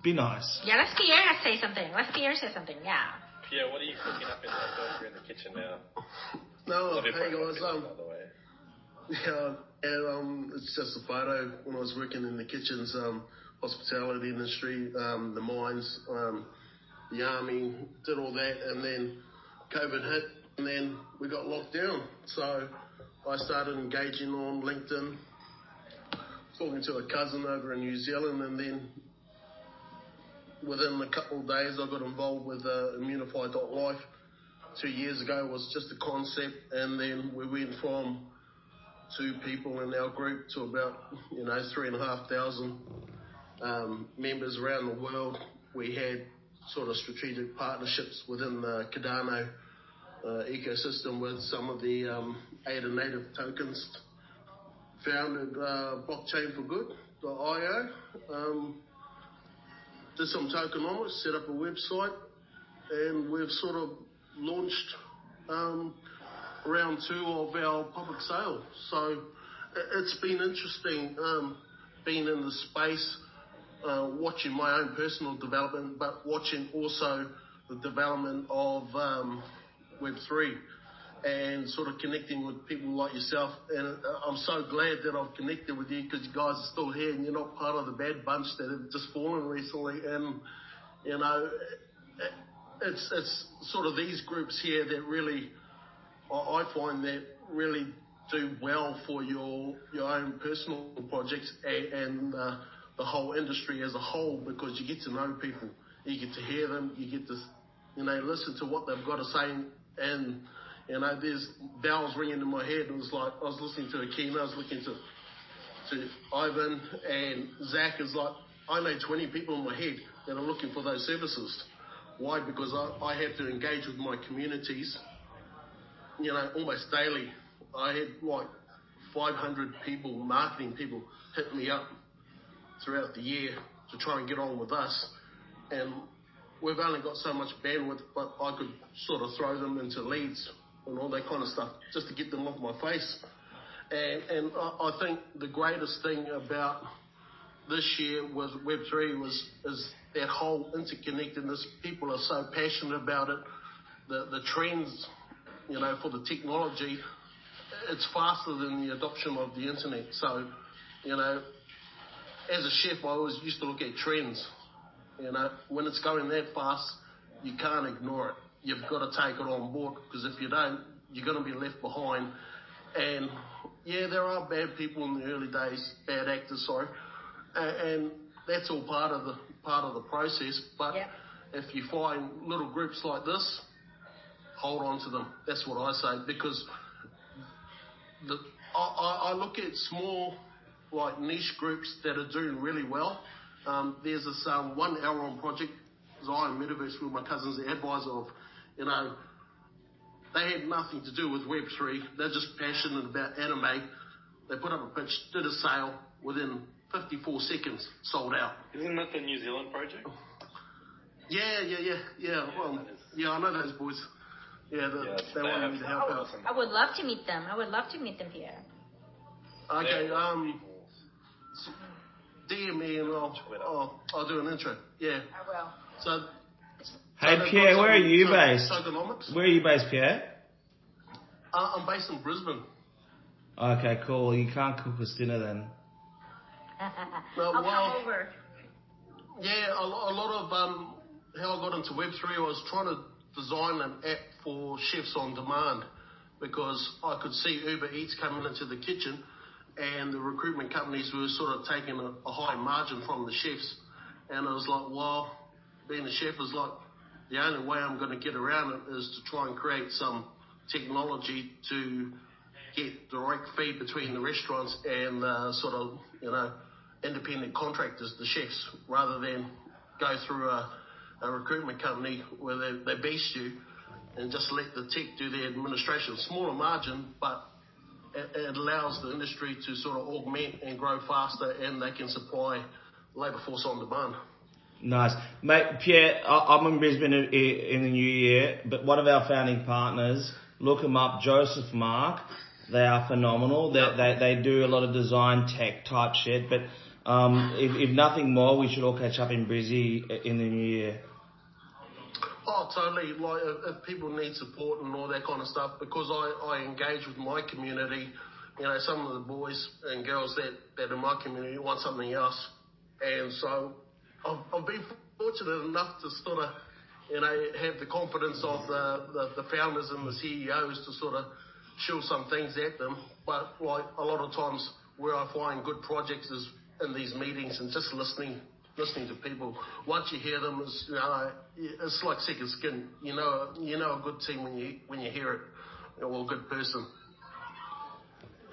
be nice. Yeah, let Pierre say something. Yeah. Pierre, what are you cooking up in the kitchen now? No, hey guys. It's just a photo when I was working in the kitchens, hospitality industry, the mines, the army, did all that, and then COVID hit, and then we got locked down. So I started engaging on LinkedIn, talking to a cousin over in New Zealand, and then within a couple of days I got involved with Immunify.life. 2 years ago it was just a concept, and then we went from 2 people in our group to about 3,500 members around the world. We had sort of strategic partnerships within the Cardano ecosystem with some of the ADA native tokens. Founded blockchainforgood.io, did some tokenomics, set up a website, and we've sort of launched round 2 of our public sale. So it's been interesting being in the space, watching my own personal development, but watching also the development of Web3 and sort of connecting with people like yourself. And I'm so glad that I've connected with you, because you guys are still here and you're not part of the bad bunch that have just fallen recently. And, it's sort of these groups here that really, I find that really do well for your own personal projects and the whole industry as a whole, because you get to know people, you get to hear them, you get to listen to what they've got to say, and there's bells ringing in my head. It was like I was listening to Akina, I was listening to Ivan, and Zack is like, I know 20 people in my head that are looking for those services. Why? Because I have to engage with my communities, almost daily. I had like 500 people, marketing people, hit me up throughout the year to try and get on with us. And we've only got so much bandwidth, but I could sort of throw them into leads and all that kind of stuff just to get them off my face. And I think the greatest thing about this year with Web3 is that whole interconnectedness. People are so passionate about it. The trends, for the technology, it's faster than the adoption of the internet. So, as a chef, I always used to look at trends. When it's going that fast, you can't ignore it. You've got to take it on board, because if you don't, you're going to be left behind. And yeah, there are bad people in the early days, bad actors, sorry, and that's all part of the process. But if you find little groups like this, hold on to them. That's what I say, because I look at small, like niche groups that are doing really well. There's this 1 hour on project, Zion Metaverse, with my cousins, the advisor of, they had nothing to do with Web3. They're just passionate about anime. They put up a pitch, did a sale, within 54 seconds, sold out. Isn't that the New Zealand project? Yeah. Well, yeah, I know those boys. Yeah, they wanted me to help out. I would love to meet them. Pierre. Okay, DM me and I'll do an intro. Yeah. I will. So. Hey Pierre, where are you based? Where are you based, Pierre? I'm based in Brisbane. Okay, cool. You can't cook us dinner then. I'll come over. Yeah, a lot of how I got into Web3, I was trying to design an app for chefs on demand, because I could see Uber Eats coming into the kitchen and the recruitment companies were sort of taking a high margin from the chefs. And I was like, well, being a chef is like, the only way I'm going to get around it is to try and create some technology to get direct feed between the restaurants and sort of, independent contractors, the chefs, rather than go through a recruitment company where they beast you and just let the tech do the administration. Smaller margin, but it allows the industry to sort of augment and grow faster, and they can supply labour force on demand. Nice. Mate, Pierre, I'm in Brisbane in the new year, but one of our founding partners, look them up, Joseph Mark. They are phenomenal. They do a lot of design tech type shit, but if nothing more, we should all catch up in Brizzy in the new year. Oh, totally. Like, if people need support and all that kind of stuff, because I engage with my community, some of the boys and girls that are in my community want something else. And so I've been fortunate enough to sort of, have the confidence of the founders and the CEOs to sort of show some things at them. But like a lot of times where I find good projects is in these meetings and just listening to people. Once you hear them, it's like second skin. You know a good team when you hear it, or a good person.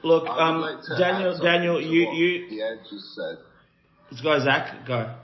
Look, like Daniel, you. Yeah, just said. Let's go, Zach. Go.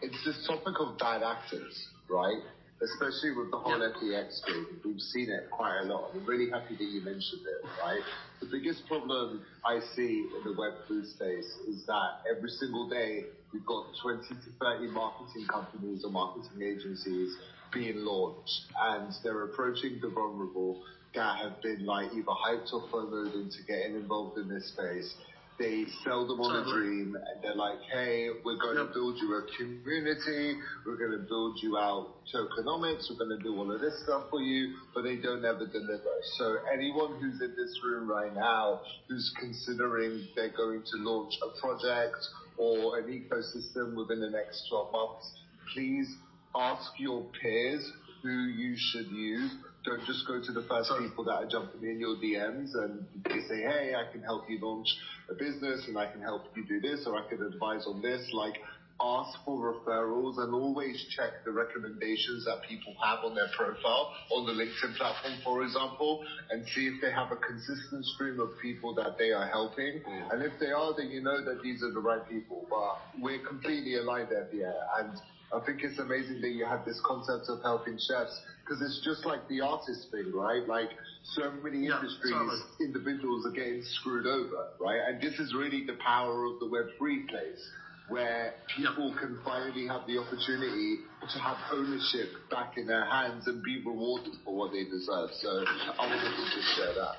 It's this topic of bad actors, right? Especially with the whole FTX thing. We've seen it quite a lot. I'm really happy that you mentioned it, right? The biggest problem I see in the Web3 space is that every single day we've got 20 to 30 marketing companies or marketing agencies being launched, and they're approaching the vulnerable that have been like either hyped or FOMO'd into getting involved in this space. They sell them on a dream, and they're like, hey, we're going to build you a community, we're going to build you out tokenomics, we're going to do all of this stuff for you, but they don't ever deliver. So anyone who's in this room right now who's considering they're going to launch a project or an ecosystem within the next 12 months, please ask your peers who you should use. Don't just go to the first people that are jumping in your DMs and they say, hey, I can help you launch a business and I can help you do this, or I can advise on this. Like, ask for referrals and always check the recommendations that people have on their profile on the LinkedIn platform, for example, and see if they have a consistent stream of people that they are helping. And if they are, then you know that these are the right people. But we're completely aligned there, Pierre. And I think it's amazing that you have this concept of helping chefs, because it's just like the artist thing, right? Like, so many industries, individuals are getting screwed over, right? And this is really the power of the Web3 place, where people can finally have the opportunity to have ownership back in their hands and be rewarded for what they deserve. So I wanted to just share that.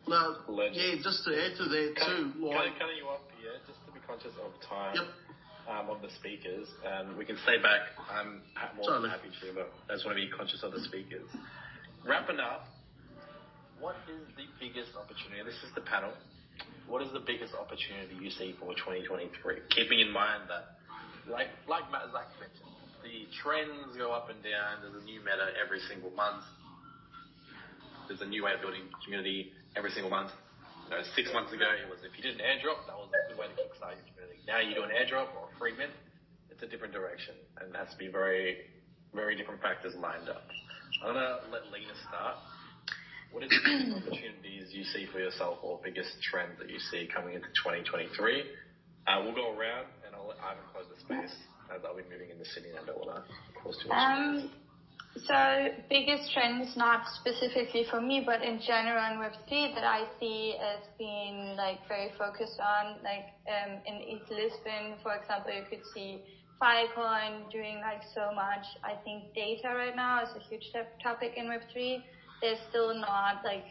No, just to add to that too. Cutting you off here, just to be conscious of time. Of the speakers, and we can stay back. I'm more than happy to, but I just want to be conscious of the speakers. Wrapping up, what is the biggest opportunity? This is the panel. What is the biggest opportunity you see for 2023? Keeping in mind that, like Zach mentioned, the trends go up and down. There's a new meta every single month. There's a new way of building community every single month. 6 months ago, it was if you did an airdrop, that was a good way to kickstart your community. Now you do an airdrop or a free mint, it's a different direction, and it has to be very, very different factors lined up. I'm going to let Lena start. What are the biggest opportunities you see for yourself or biggest trends that you see coming into 2023? We'll go around, and I'll let Ivan close the space as I'll be moving into Sydney and I don't want to cause too much. So biggest trends, not specifically for me, but in general in Web3 that I see as being like very focused on, like in East Lisbon, for example, you could see Filecoin doing like so much. I think data right now is a huge topic in Web3. There's still not like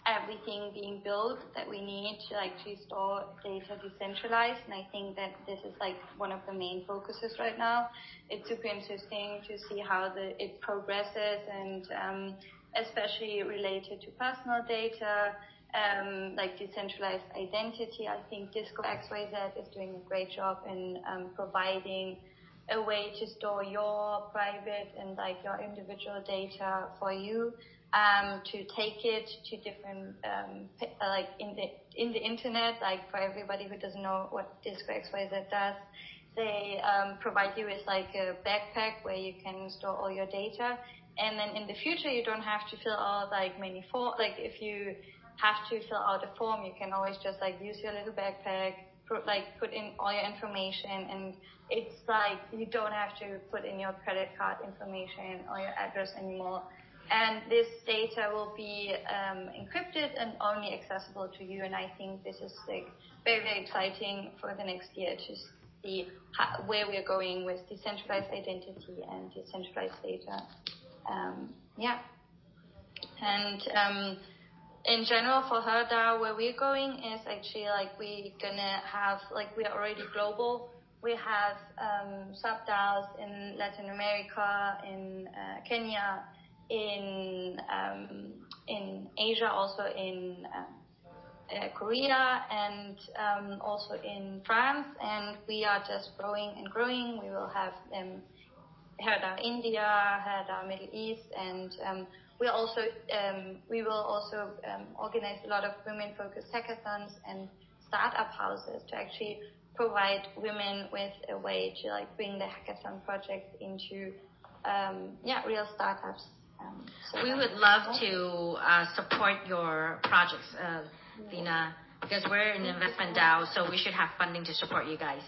everything being built that we need to actually store data decentralized, and I think that this is like one of the main focuses right now. It's super interesting to see how it progresses, and especially related to personal data, like decentralized identity. I think Disco XYZ is doing a great job in providing a way to store your private and like your individual data for you, to take it to different, like in the internet, like for everybody who doesn't know what Disco XYZ does, they provide you with like a backpack where you can store all your data. And then in the future, you don't have to fill out like many forms. Like if you have to fill out a form, you can always just like use your little backpack, put in all your information, and it's like you don't have to put in your credit card information or your address anymore. And this data will be encrypted and only accessible to you. And I think this is like very, very exciting for the next year to see where we're going with decentralized identity and decentralized data. And in general for HerDAO, where we're going is actually like we're gonna have, like we're already global. We have sub-DAOs in Latin America, in Kenya, in Asia, also in Korea, and also in France. And we are just growing and growing. We will have HerDAO India, HerDAO Middle East, and we will also organize a lot of women-focused hackathons and startup houses to actually provide women with a way to like bring the hackathon project into real startups. So we would love to support your projects, Lena, because we're an investment DAO, so we should have funding to support you guys.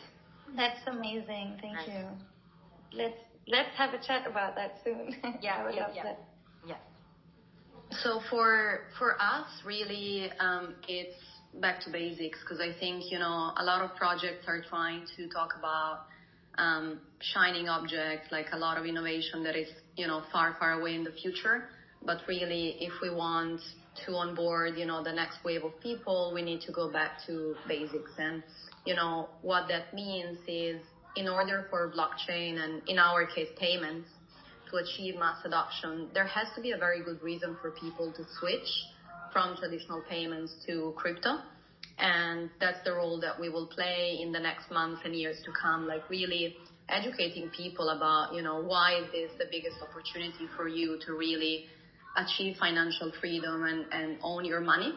That's amazing. Thank you. Let's have a chat about that soon. I would love that. Yeah. So for us, really, it's back to basics, because I think, a lot of projects are trying to talk about shining objects, like a lot of innovation that is, far, far away in the future. But really, if we want to onboard, the next wave of people, we need to go back to basics. And, what that means is, in order for blockchain and, in our case, payments, to achieve mass adoption, there has to be a very good reason for people to switch from traditional payments to crypto. And that's the role that we will play in the next months and years to come, like really educating people about, why it is the biggest opportunity for you to really achieve financial freedom and own your money.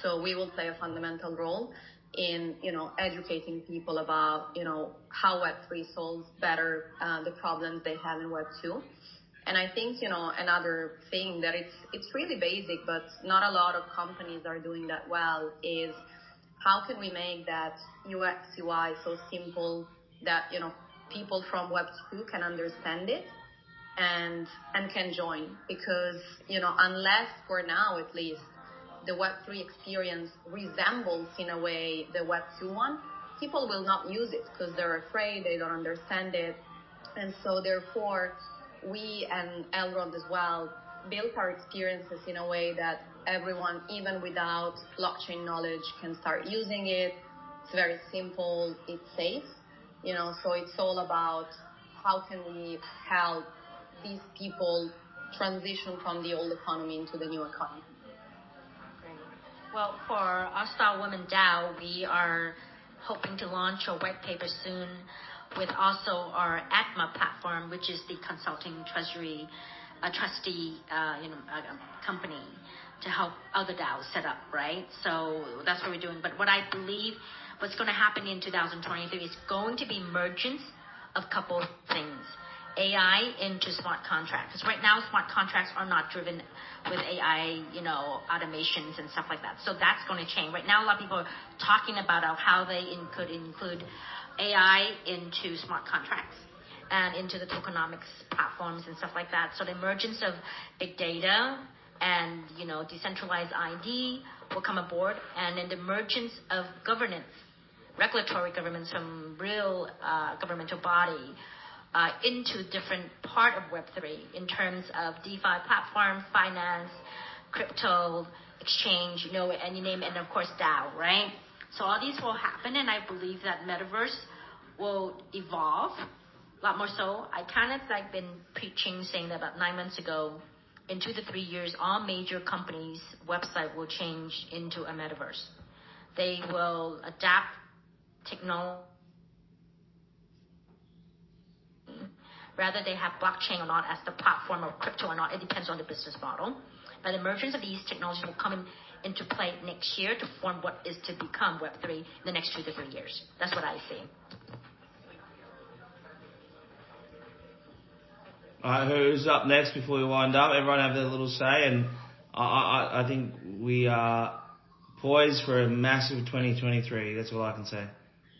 So we will play a fundamental role in, educating people about, how Web3 solves better the problems they have in Web2. And I think, another thing that it's really basic, but not a lot of companies are doing that well, is how can we make that UX, UI so simple that, people from Web2 can understand it and can join. Because, unless for now at least, the Web3 experience resembles in a way the Web2 one, people will not use it because they're afraid, they don't understand it. And so therefore, we and Elrond as well built our experiences in a way that everyone, even without blockchain knowledge, can start using it. It's very simple, it's safe, so it's all about how can we help these people transition from the old economy into the new economy. Well, for All-Star Women DAO, we are hoping to launch a white paper soon with also our ATMA platform, which is the consulting trustee company to help other DAOs set up, right? So that's what we're doing. But what I believe what's going to happen in 2023 is going to be emergence of a couple of things. AI into smart contracts. Because right now, smart contracts are not driven with AI, automations and stuff like that. So that's going to change. Right now, a lot of people are talking about how they could include AI into smart contracts and into the tokenomics platforms and stuff like that. So the emergence of big data and, decentralized ID will come aboard. And then the emergence of governance, regulatory governments from real governmental body, into different part of Web3 in terms of DeFi platform, finance, crypto, exchange, and you name it, and of course DAO, right? So all these will happen, and I believe that metaverse will evolve a lot more so. I kind of been preaching, saying that about 9 months ago, in 2 to 3 years, all major companies' website will change into a metaverse. They will adapt technology. Rather they have blockchain or not as the platform or crypto or not, it depends on the business model. But the emergence of these technologies will come into play next year to form what is to become Web3 in the next 2 to 3 years. That's what I see. All right, who's up next before we wind up? Everyone have their little say, and I think we are poised for a massive 2023. That's all I can say.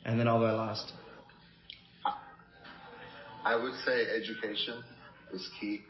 And then I'll go last. I would say education is key.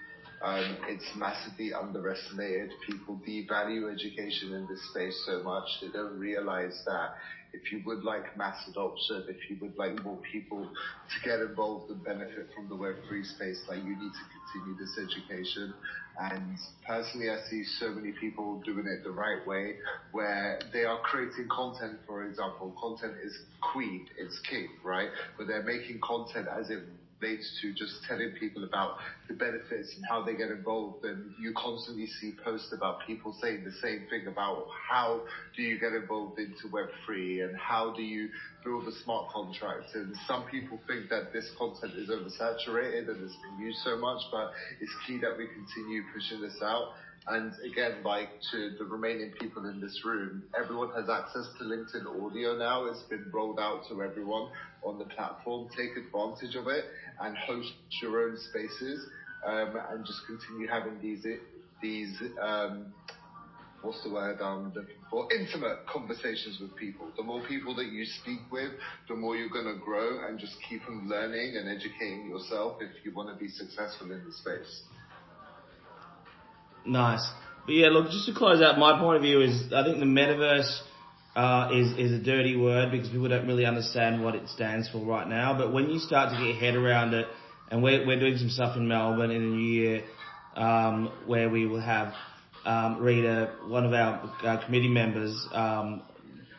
It's massively underestimated. People devalue education in this space so much. They don't realize that if you would like mass adoption, if you would like more people to get involved and benefit from the Web3 space, you need to continue this education. And personally, I see so many people doing it the right way, where they are creating content, for example. Content is queen, it's king, right? But they're making content as it relates to just telling people about the benefits and how they get involved. And you constantly see posts about people saying the same thing about how do you get involved into Web3 and how do you build a smart contract. And some people think that this content is oversaturated and it's been used so much, but it's key that we continue pushing this out. And again, to the remaining people in this room, everyone has access to LinkedIn Audio now. It's been rolled out to everyone on the platform. Take advantage of it and host your own spaces, and just continue having these what's the word I'm looking for? Intimate conversations with people. The more people that you speak with, the more you're going to grow, and just keep on learning and educating yourself if you want to be successful in the space. Nice. But yeah, look, just to close out, my point of view is I think the metaverse is a dirty word because people don't really understand what it stands for right now. But when you start to get your head around it, and we're doing some stuff in Melbourne in the new year, where we will have Rita, one of our committee members,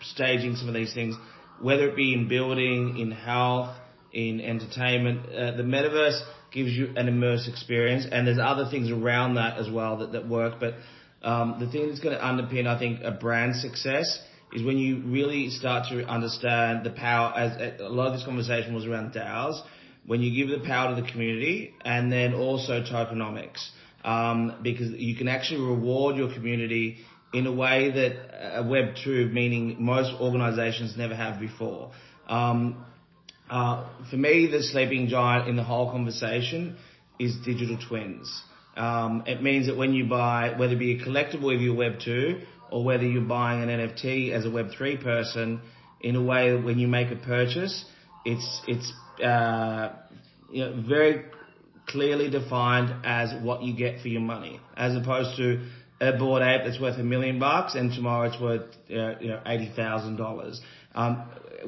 staging some of these things, whether it be in building, in health, in entertainment. The metaverse gives you an immersive experience, and there's other things around that as well that work. But the thing that's going to underpin, I think, a brand success is when you really start to understand the power, as a lot of this conversation was around DAOs, when you give the power to the community, and then also tokenomics, because you can actually reward your community in a way that Web2, meaning most organizations never have before. For me, the sleeping giant in the whole conversation is digital twins. It means that when you buy, whether it be a collectible if you're Web2, or whether you're buying an NFT as a Web3 person, in a way that when you make a purchase, it's very clearly defined as what you get for your money, as opposed to a Bored Ape that's worth $1 million and tomorrow it's worth $80,000.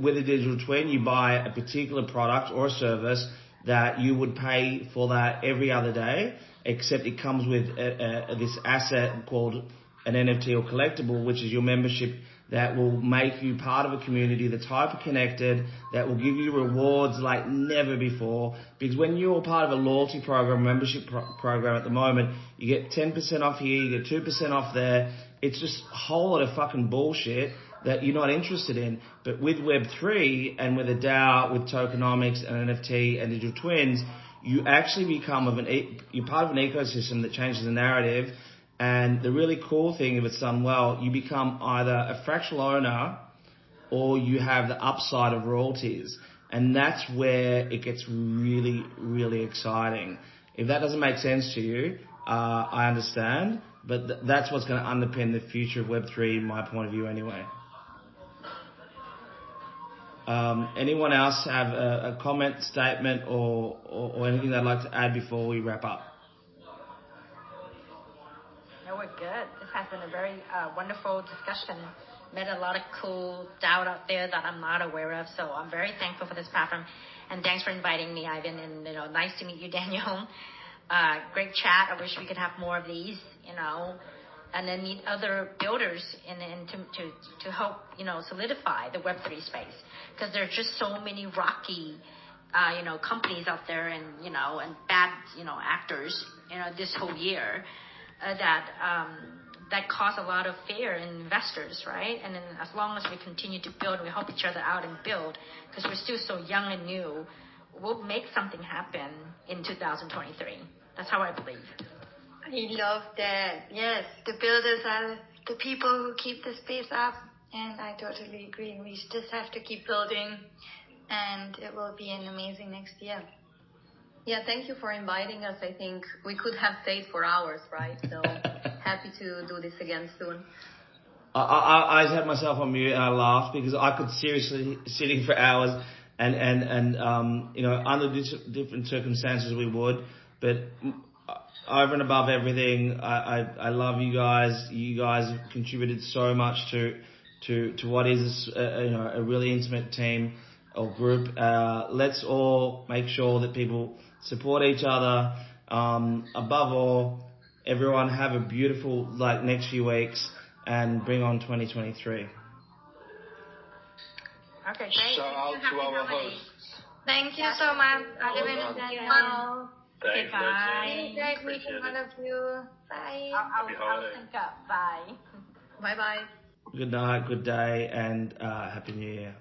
With a digital twin, you buy a particular product or a service that you would pay for that every other day, except it comes with this asset called an NFT or collectible, which is your membership, that will make you part of a community that's hyper-connected, that will give you rewards like never before. Because when you're part of a loyalty program, membership program at the moment, you get 10% off here, you get 2% off there. It's just a whole lot of fucking bullshit. that you're not interested in. But with Web3 and with a DAO, with tokenomics and NFT and digital twins, you actually become you're part of an ecosystem that changes the narrative. And the really cool thing, if it's done well, you become either a fractional owner or you have the upside of royalties. And that's where it gets really, really exciting. If that doesn't make sense to you, I understand. But that's what's going to underpin the future of Web3, in my point of view, anyway. Anyone else have a comment, statement, or anything they'd like to add before we wrap up? No, we're good. This has been a very wonderful discussion. Met a lot of cool doubt out there that I'm not aware of. So I'm very thankful for this platform. And thanks for inviting me, Ivan. And, nice to meet you, Daniel. Great chat. I wish we could have more of these, and then meet other builders and to help, solidify the Web3 space. Because there are just so many rocky, companies out there and, and bad, actors, this whole year that cause a lot of fear in investors, right? And then as long as we continue to build, we help each other out and build, because we're still so young and new, we'll make something happen in 2023. That's how I believe. I love that. Yes, the builders are the people who keep the space up, and I totally agree. We just have to keep building, and it will be an amazing next year. Yeah, thank you for inviting us. I think we could have stayed for hours, right? So happy to do this again soon. I had myself on mute and I laughed because I could seriously sitting for hours and under different circumstances we would, but over and above everything, I love you guys. You guys have contributed so much to what is a really intimate team or group. Let's all make sure that people support each other. Above all, everyone have a beautiful next few weeks and bring on 2023. Okay, great. Shout out to our hosts. Thank you so much, Ivan and Daniel. Thanks, bye. Great meeting all of you. Bye. I'll sync up. Bye. Bye-bye. Good night, good day, and Happy New Year.